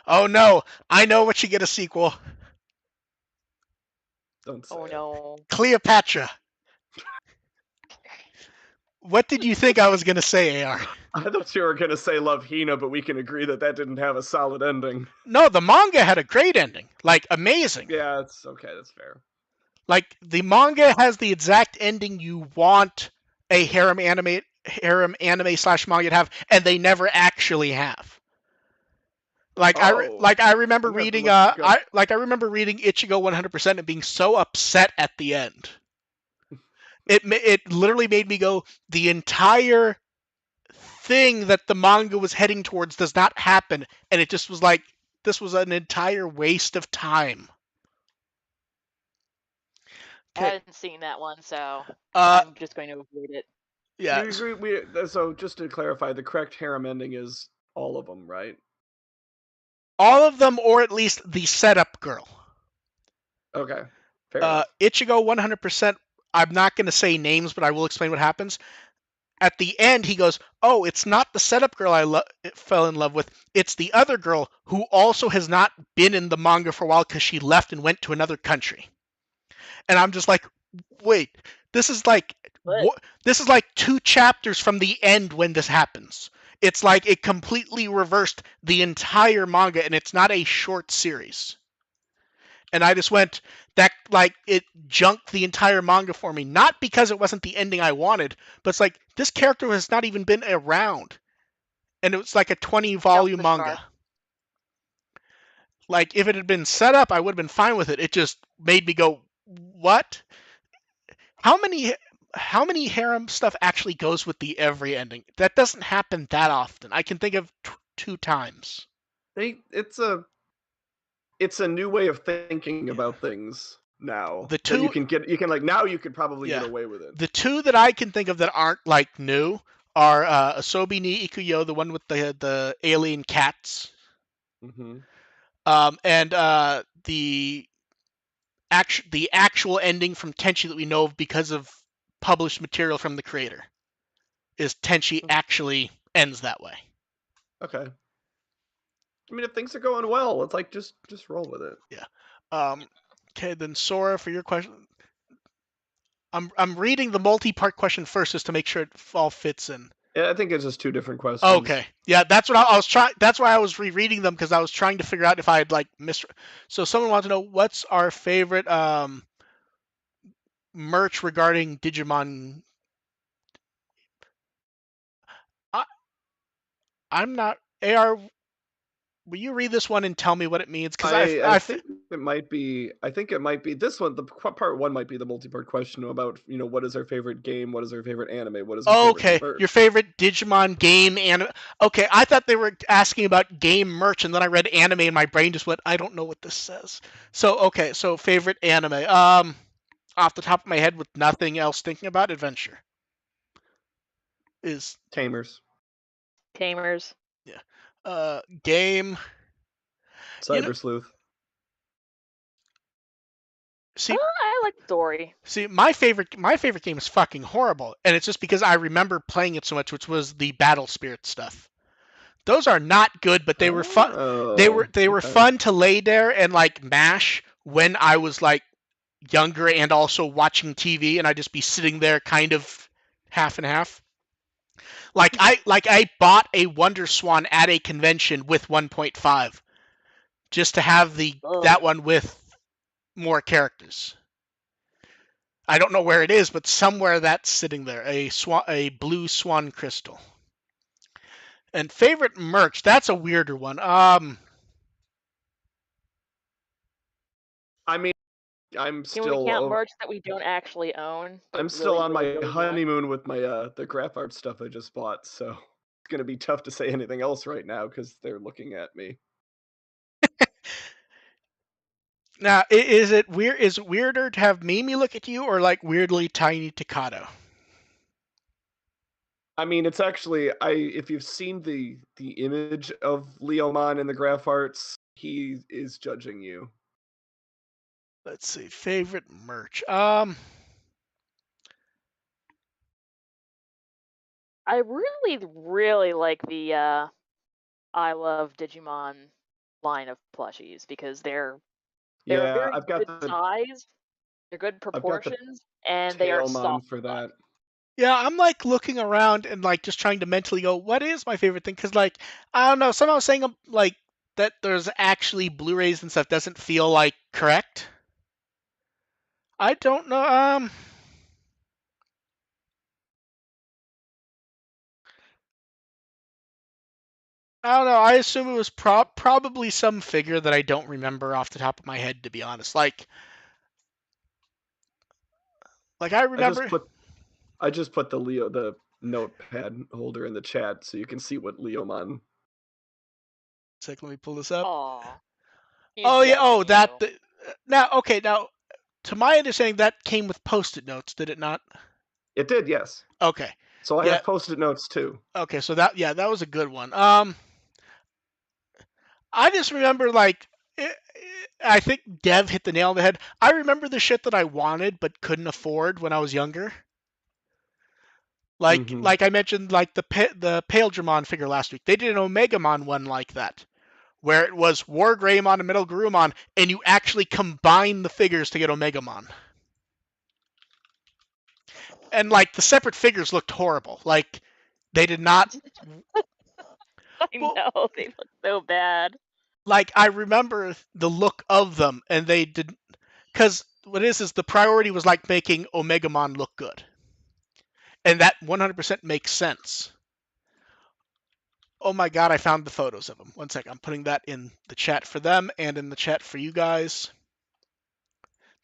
Oh no, I know what should get a sequel. don't say Oh it. no. Cleopatra. What did you think I was gonna say, AR? I thought you were gonna say Love Hina, but we can agree that that didn't have a solid ending. No, the manga had a great ending. Like, amazing. Yeah, it's okay. That's fair. Like, the manga has the exact ending you want a harem anime slash manga to have, and they never actually have. Oh, I remember I'm gonna have to reading look up. I remember reading Ichigo 100% and being so upset at the end. It literally made me go, the entire thing that the manga was heading towards does not happen, and it just was like, this was an entire waste of time. I Okay. haven't seen that one, so Uh, I'm just going to avoid it. yeah. We agree. So just to clarify, the correct harem ending is all of them, right? All of them, or at least the setup girl. Okay, fair enough. Ichigo 100%. I'm not going to say names, but I will explain what happens. At the end, he goes, "Oh, it's not the setup girl I fell in love with. It's the other girl who also has not been in the manga for a while because she left and went to another country." And I'm just like, wait, this is like But this is like 2 chapters from the end when this happens. It's like it completely reversed the entire manga, and it's not a short series. And I just went, that, like, it junked the entire manga for me. Not because it wasn't the ending I wanted, but it's like, this character has not even been around. And it was like a 20 jumped volume the manga. shark. Like, if it had been set up, I would have been fine with it. It just made me go, what? How many harem stuff actually goes with the every ending? That doesn't happen that often. I can think of 2 times. It's a new way of thinking Yeah. about things now The that you 2 can like now you could probably get yeah. away with it. The 2 that I can think of that aren't like new are Asobi ni Ikuyo, the one with the alien cats, Mm-hmm. and the actual ending from Tenchi that we know of because of published material from the creator is Tenchi actually ends that way. Okay. I mean, if things are going well, it's like just roll with it. Yeah. Okay, then Sora, for your question, I'm reading the multi-part question first just to make sure it all fits in. Yeah, I think it's just 2 different questions. Okay, yeah, that's what I was trying. That's why I was rereading them, because I was trying to figure out if I had like missed. So someone wants to know what's our favorite merch regarding Digimon. I, I'm not. AR, will you read this one and tell me what it means? Because I think it might be this one. The part 1 might be the multi-part question about what is our favorite game, what is our favorite anime, what is our favorite okay, merch. your favorite Digimon game anime. Okay, I thought they were asking about game merch, and then I read anime, and my brain just went, I don't know what this says. So okay, so favorite anime. Off the top of my head, with nothing else thinking about, adventure is Tamers, Tamers. yeah. Game. You know, Cyber Sleuth. see, I like Dory. my favorite game is fucking horrible, and it's just because I remember playing it so much, which was the Battle Spirit stuff. Those are not good, but they were fun. They were Okay. fun to lay there and like mash when I was like younger and also watching TV, and I'd just be sitting there kind of half and half. I bought a Wonder Swan at a convention with 1.5 just to have that one with more characters. I don't know where it is, but somewhere that's sitting there. A blue swan crystal. And favorite merch, that's a weirder one. I mean, Can we count merch that we don't actually own? But I'm still really, on really, my really want? honeymoon with my the graph art stuff I just bought, so it's gonna be tough to say anything else right now because they're looking at me. Now, is it weird? Is it weirder to have Mimi look at you, or like weirdly tiny Takato? I mean, it's actually if you've seen the image of Leomon in the graph arts, he is judging you. Let's see. Favorite merch. I really, really like the I Love Digimon line of plushies because they're Yeah, very I've got good the size, they're good the proportions, and they are Tailmon soft for as fuck. that. Yeah, I'm like looking around and like just trying to mentally go, what is my favorite thing? Because like I don't know, somehow saying like that there's actually Blu-rays and stuff doesn't feel like correct. I don't know. I don't know. I assume it was probably some figure that I don't remember off the top of my head, to be honest. Like I I just remember. put the notepad holder in the chat so you can see what Leomon. It's like, let me pull this up. Aw, he's Oh yeah. Oh, judging you. now okay. Now, to my understanding, that came with Post-it notes, did it not? It did, yes. Okay. So I Yeah. have post-it notes too. Okay. So that was a good one. I just remember I think Dev hit the nail on the head. I remember the shit that I wanted but couldn't afford when I was younger. Like I mentioned, like the Pale Dramon figure last week. They did an Omegamon one like that, where it was War Greymon and Metal Garurumon, and you actually combine the figures to get Omegamon. and like the separate figures looked horrible. Like they did not. I Well, know, they look so bad. like I remember the look of them, and they did because what it is the priority was like making Omegamon look good, and that 100% makes sense. Oh my god, I found the photos of them. One sec, I'm putting that in the chat for them and in the chat for you guys.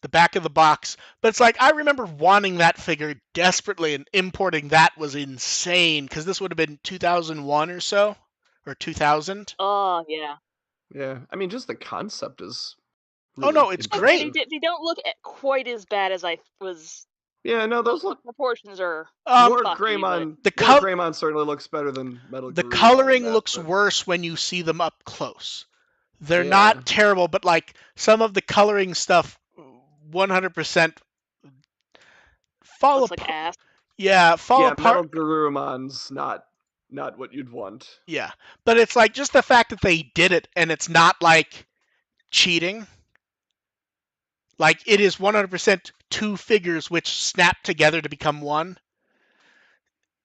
The back of the box. But it's like, I remember wanting that figure desperately, and importing that was insane, because this would have been 2001 or so, or 2000. Oh yeah. Yeah, I mean, just the concept is Oh really no, it's Okay, great. impressive. they don't look quite as bad as I was. Yeah, no, Well, those the look proportions are Lord fucky, but Greymon. the Lord col- Greymon certainly looks better than Metal the Garurumon in coloring that, looks but worse when you see them up close. They're yeah, not terrible, but like some of the coloring stuff, 100% fall looks like apart. ass. Yeah, fall yeah, apart. Metal Garurumon's not what you'd want. Yeah, but it's like just the fact that they did it, and it's not like cheating. Like it is 100% two figures which snap together to become one.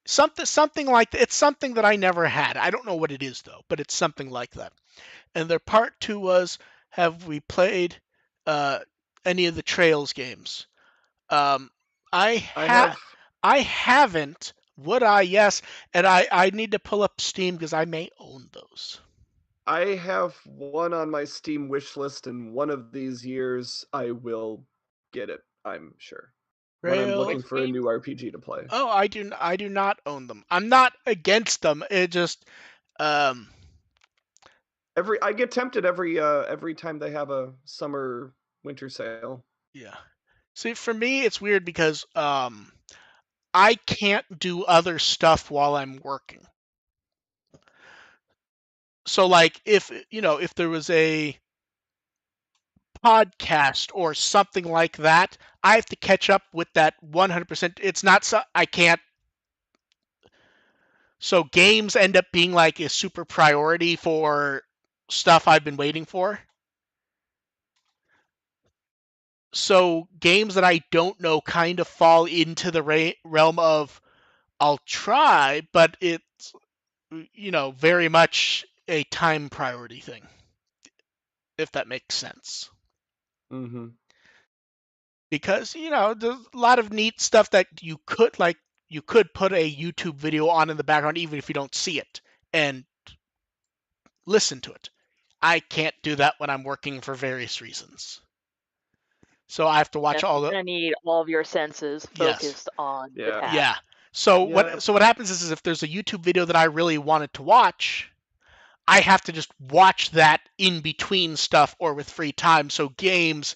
Something like that. It's something that I never had. I don't know what it is though, but it's something like that. And their part two was, have we played uh, any of the Trails games? Um, I I ha have I haven't. Would I? Yes. And I need to pull up Steam because I may own those. I have one on my Steam wish list, and one of these years I will get it, I'm sure. When I'm Trail. looking Which for a game? new RPG to play. Oh, I do not own them. I'm not against them. It just um I get tempted every time they have a summer winter sale. yeah. See, for me it's weird because I can't do other stuff while I'm working. So like if there was a podcast or something like that, I have to catch up with that 100%. It's not so I can't. So games end up being like a super priority for stuff I've been waiting for. So games that I don't know kind of fall into the realm of I'll try, but it's very much a time priority thing, if that makes sense. Mm-hmm. Because there's a lot of neat stuff that you could put a YouTube video on in the background even if you don't see it and listen to it. I can't do that when I'm working for various reasons. So I have to watch Yes, all you're the gonna need all of your senses yes. focused on the Yeah. Yeah. task. So Yeah. what happens is if there's a YouTube video that I really wanted to watch, I have to just watch that in between stuff or with free time. So games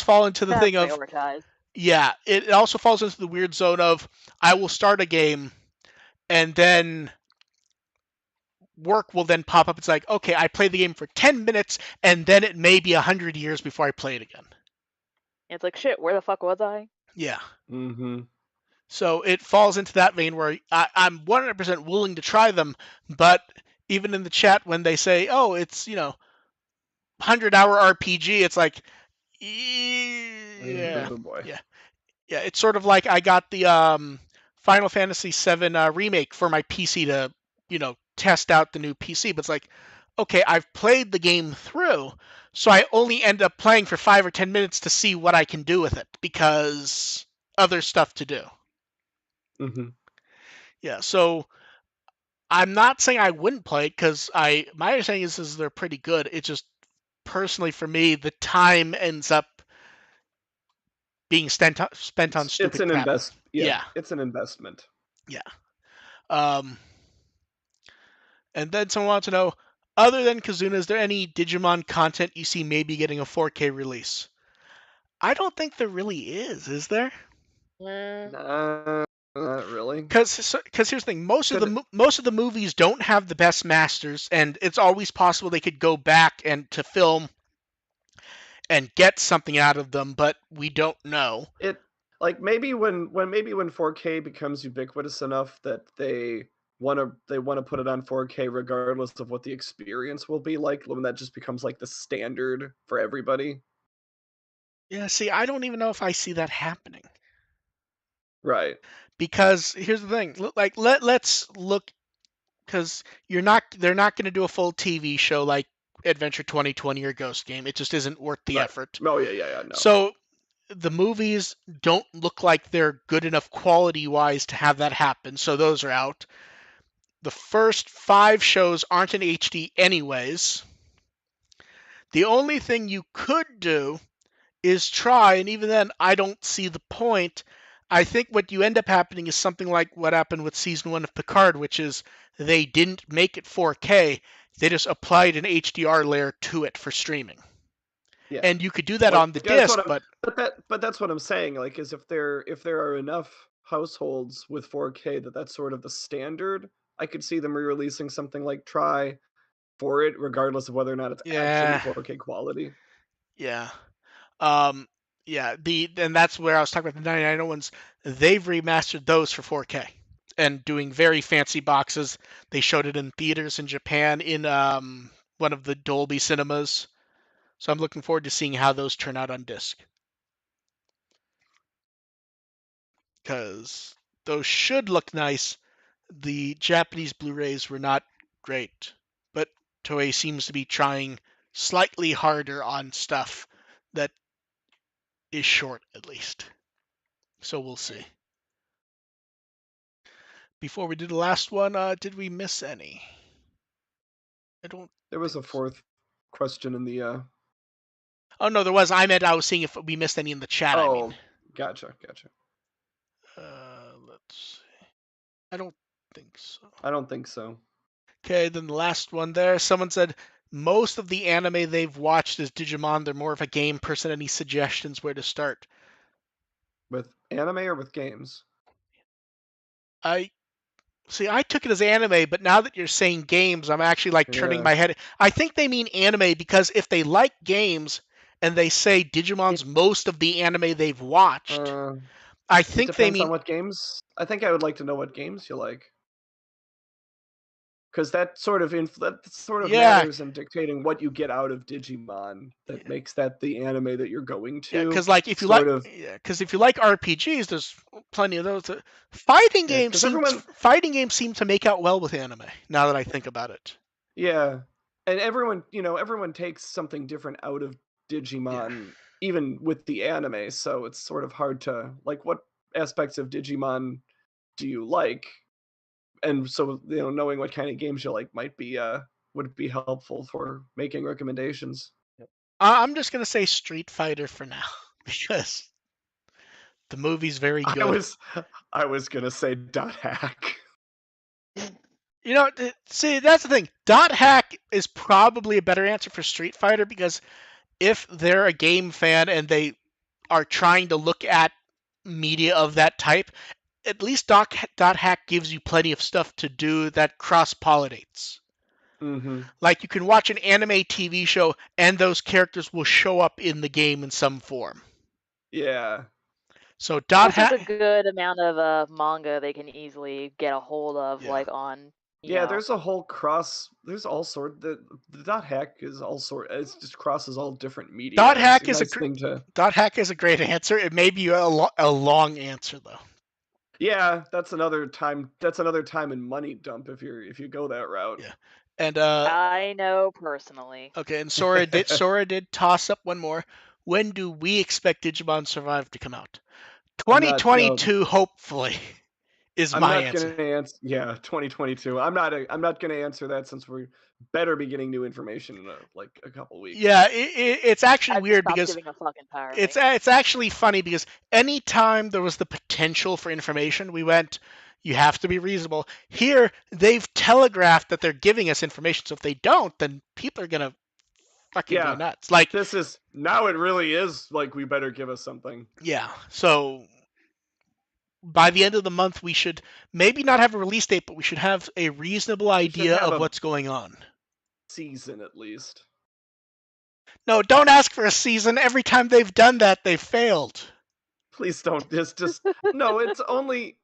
fall into the Gotta thing of prioritize. yeah. It also falls into the weird zone of I will start a game and then work will then pop up. It's like, okay, I played the game for 10 minutes and then it may be 100 years before I play it again. It's like shit. Where the fuck was I? Yeah. Mm-hmm. So it falls into that vein where I'm 100% willing to try them, but even in the chat when they say, oh, it's 100-hour RPG, it's like, yeah, Oh boy. yeah, yeah. It's sort of like I got the Final Fantasy VII remake for my PC to test out the new PC, but it's like, okay, I've played the game through, so I only end up playing for 5 or 10 minutes to see what I can do with it because other stuff to do. Mm-hmm. Yeah, so I'm not saying I wouldn't play it because my understanding is they're pretty good. It's just personally for me, the time ends up being spent on It's stupid an crap. invest. Yeah, Yeah, it's an investment. yeah. Um, and then someone wants to know, other than Kazuna, is there any Digimon content you see maybe getting a 4K release? I don't think there really is there? Mm, Nah, not really. Because here's the thing, Could most of the movies don't have the best masters, and it's always possible they could go back and to film and get something out of them, but we don't know. it like maybe when 4K becomes ubiquitous enough that they want to put it on 4K regardless of what the experience will be like, when that just becomes like the standard for everybody. Yeah, see, I don't even know if I see that happening. Right. Because here's the thing, like let's look, because they're not going to do a full TV show like Adventure 2020 or Ghost Game. It just isn't worth the Right. effort. Oh yeah, no. So the movies don't look like they're good enough quality wise to have that happen. So those are out. The first 5 shows aren't in HD anyways. The only thing you could do is try, and even then, I don't see the point. I think what you end up happening is something like what happened with season 1 of Picard, which is they didn't make it 4K, they just applied an HDR layer to it for streaming. Yeah. And you could do that Like on the that's disc, what I'm but but that's what I'm saying, like, is if there are enough households with 4K that's sort of the standard, I could see them re-releasing something like Try for it, regardless of whether or not it's actually yeah, 4K quality. yeah. Um, yeah, and that's where I was talking about the 99 ones. They've remastered those for 4K and doing very fancy boxes. They showed it in theaters in Japan in one of the Dolby cinemas. So I'm looking forward to seeing how those turn out on disc. Because those should look nice. The Japanese Blu-rays were not great, but Toei seems to be trying slightly harder on stuff that is short, at least. So we'll see. Before we do the last one, did we miss any? I don't There was think a so. fourth question in the Oh no, there was. I was seeing if we missed any in the chat. I mean, oh, gotcha. let's see. I don't think so. I don't think so. Okay, then the last one there. Someone said most of the anime they've watched is Digimon. They're more of a game person. Any suggestions where to start? With anime or with games? I see. I took it as anime, but now that you're saying games, I'm actually like turning Yeah. my head. I think they mean anime because if they like games and they say Digimon's most of the anime they've watched, Uh, I it think they depends on mean what games. I think I would like to know what games you like, because that sort of yeah, matters in dictating what you get out of Digimon. That yeah, makes that the anime that you're going yeah. to. Because like if you like, Sort of, yeah, because if you like RPGs, there's plenty of those. Fighting yeah, games because seems everyone, fighting games seem to make out well with anime. Now that I think about it, yeah, and everyone takes something different out of yeah. Digimon, even with the anime. So it's sort of hard to like what aspects of Digimon do you like, and so knowing what kind of games you like might be would be helpful for making recommendations. I'm just gonna say Street Fighter for now because the movie's very I good. was I was gonna say dot hack. You know, see, that's the thing. Dot hack is probably a better answer for Street Fighter because if they're a game fan and they are trying to look at media of that type, at least dot hack gives you plenty of stuff to do that cross pollinates. Mm-hmm. Like you can watch an anime TV show and those characters will show up in the game in some form. Yeah. So dot Plus, there's a hack, good amount of manga they can easily get a hold of, yeah. like on, Yeah, there's a whole cross. There's all sort. The dot hack is all sort. It just crosses all different Dot media. It's a hack is a nice thing to. dot hack is a great answer. It may be a long answer though. Yeah, that's another time. That's another time and money dump if you go that route. Yeah, and I know personally. okay, and Sora did toss up one more. When do we expect Digimon Survive to come out? I'm not. No, 2022, hopefully, is I'm my not answer. gonna answer. Yeah, 2022. I'm not gonna answer that since we better be getting new information in like a couple weeks. Yeah, it's actually I've weird stopped because giving a fuck it's entirely. it's actually funny because anytime there was the potential for information, we went, you have to be reasonable. Here, they've telegraphed that they're giving us information, so if they don't, then people are gonna fucking go Yeah, nuts. Like, this is now. It really is like we better give us something. yeah, so by the end of the month, we should maybe not have a release date, but we should have a reasonable We should idea have of a what's going on. season at least. No, don't ask for a season. Every time they've done that, they've failed. Please don't just no, it's only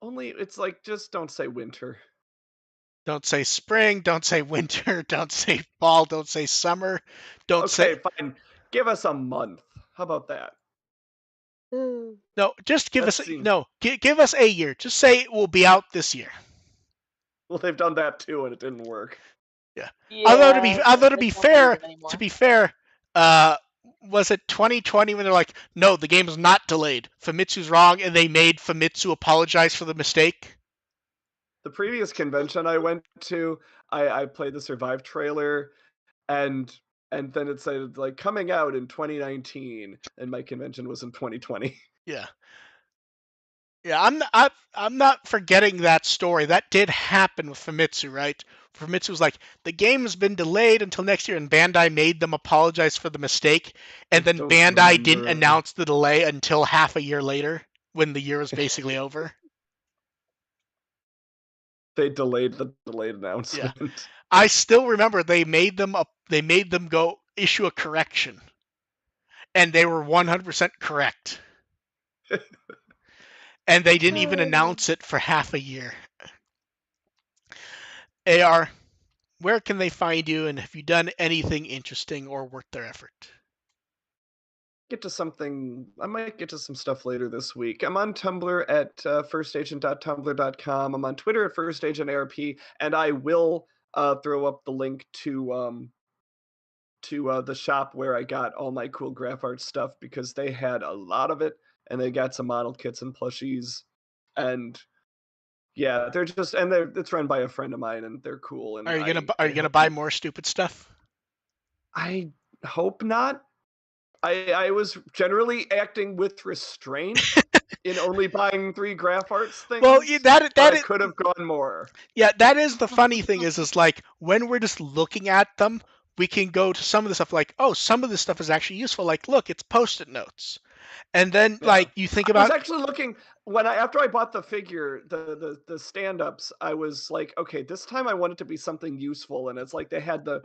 it's like just don't say winter. Don't say spring, don't say winter, don't say fall, don't say summer, don't say Okay, fine. Give us a month. How about that? No, just give That us seems give us a year. Just say it will be out this year. well. They've done that too, and it didn't work. Yeah. Yeah, Although they don't believe it to anymore. be fair, uh, was it 2020 when they're like, no, the game is not delayed. Famitsu's wrong, and they made Famitsu apologize for the mistake. The previous convention I went to, I played the Survive trailer, and then it said like coming out in 2019, and my convention was in 2020. Yeah. Yeah, I'm not forgetting that story. That did happen with Famitsu, right? Famitsu was like, the game's been delayed until next year, and Bandai made them apologize for the mistake, I and then don't Bandai didn't remember. announce the delay until half a year later, when the year was basically over. They delayed the delayed Yeah. announcement. I still remember they made them go issue a correction, and they were 100% correct. And they didn't even announce it for half a year. AR, where can they find you, and have you done anything interesting or worth their effort? Get to something. I might get to some stuff later this week. I'm on Tumblr at firstagent.tumblr.com. I'm on Twitter at firstagentARP, and I will throw up the link to the shop where I got all my cool graph art stuff because they had a lot of it, and they got some model kits and plushies, and yeah, they're just and they're it's run by a friend of mine, and they're cool, and Are you I gonna hope buy more stupid stuff? I hope not. I was generally acting with restraint in only buying 3 graph arts Well, things, but I could have gone more. yeah, that is the funny thing is like when we're just looking at them, we can go to some of the stuff like, oh, some of this stuff is actually useful. Like, look, it's post-it notes, and then Yeah. like you think I was about actually looking when I after I bought the figure, the stand-ups, I was like, okay, this time I want it to be something useful, and it's like they had the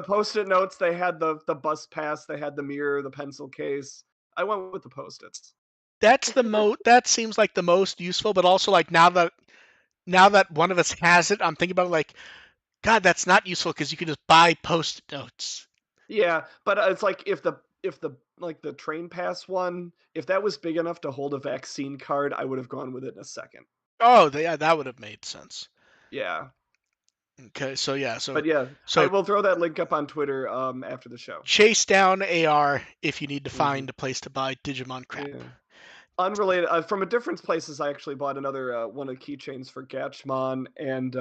post-it notes, they had the bus pass, they had the mirror, the pencil case. I went with the post-its. that seems like the most useful, but also like now that one of us has it, I'm thinking about it like, God, that's not useful because you can just buy post-it notes. Yeah, but it's like if the like the train pass one, if that was big enough to hold a vaccine card, I would have gone with it in a second. Oh, yeah, that would have made sense. Yeah. Okay, so yeah, But yeah, I so will throw that link up on Twitter after the show. chase down AR if you need to Hmm. find a place to buy Digimon crap. Yeah. Unrelated, from a different places, I actually bought another one of keychains for Gatchmon and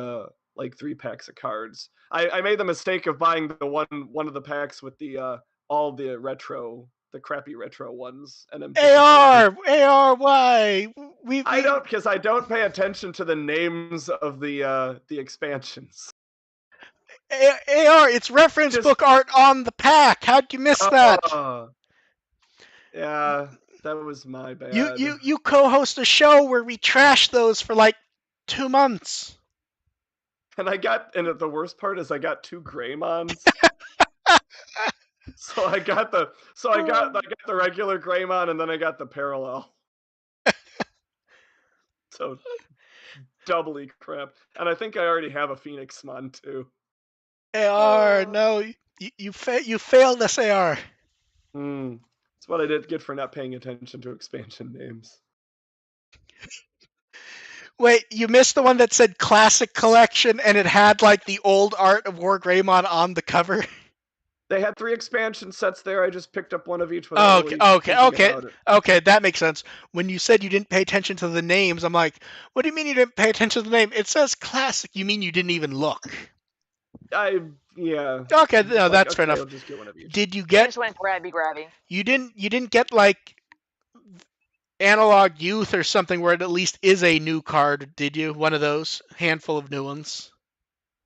like 3 packs of cards. I made the mistake of buying the one of the packs with the all the crappy retro ones, and I'm disappointed. Why? I don't because I don't pay attention to the names of the expansions. AR, it's reference Just book art on the pack. How'd you miss that? uh, yeah, that was my You bad. you you co-host a show where we trash those for like 2 months. And the worst part is I got 2 Greymons. I got the regular Greymon, and then I got the parallel. So doubly crap. And I think I already have a Phoenixmon too. AR, no, you failed us, AR. That's what I did get for not paying attention to expansion names. Wait, you missed the one that said Classic Collection and it had like the old art of War Greymon on the cover? They had 3 expansion sets there. I just picked up one of each without Okay, really okay, thinking okay, about it. okay, that makes sense. When you said you didn't pay attention to the names, I'm like, what do you mean you didn't pay attention to the name? It says classic. You mean you didn't even look? Yeah. Okay, I'm just no, like, that's fair okay, enough. I'll just get one of each. Did you You get just went grabby. you didn't get like Analog Youth or something where it at least is a new card, did you? One of those handful of new ones.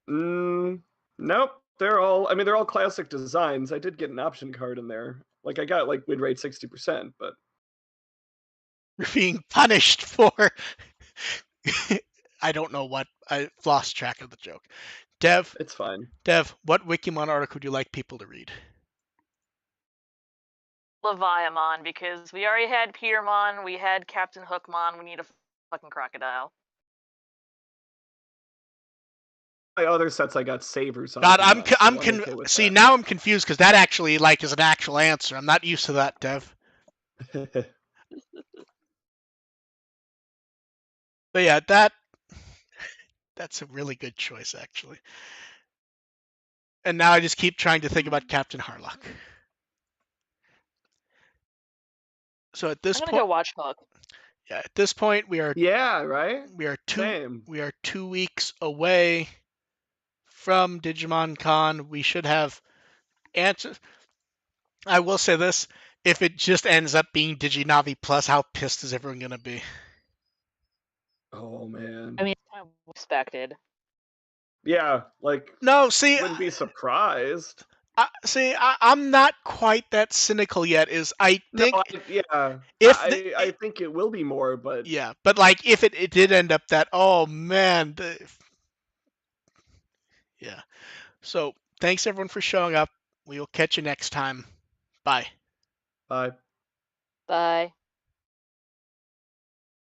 Nope. They're all classic designs. I did get an option card in there. Like I got like win rate 60%, but You're being punished for I don't know what. I lost track of the joke. it's fine. Dev, what Wikimon article would you like people to read? Leviamon, because we already had Petermon, we had Captain Hookmon, we need a fucking crocodile. my other sets I got savers on God, every month, so I'm okay with see that. now I'm confused because that actually like is an actual answer. I'm not used to that, Dev. But yeah, that's a really good choice actually. And now I just keep trying to think about Captain Harlock. So at this I'm gonna point, go watch Hook. yeah, at this point Yeah, right? we are Same. 2 weeks away from Digimon Con. We should have answers. I will say this: if it just ends up being DigiNavi Plus, how pissed is everyone gonna be? Oh man. I mean, it's kind of expected. Yeah, like No, see, wouldn't be surprised. I'm not quite that cynical yet. Is I No, think yeah. if the I think it will be more, but yeah, but like if it did end up that, oh man, yeah. So thanks everyone for showing up. We will catch you next time. Bye. uh Bye.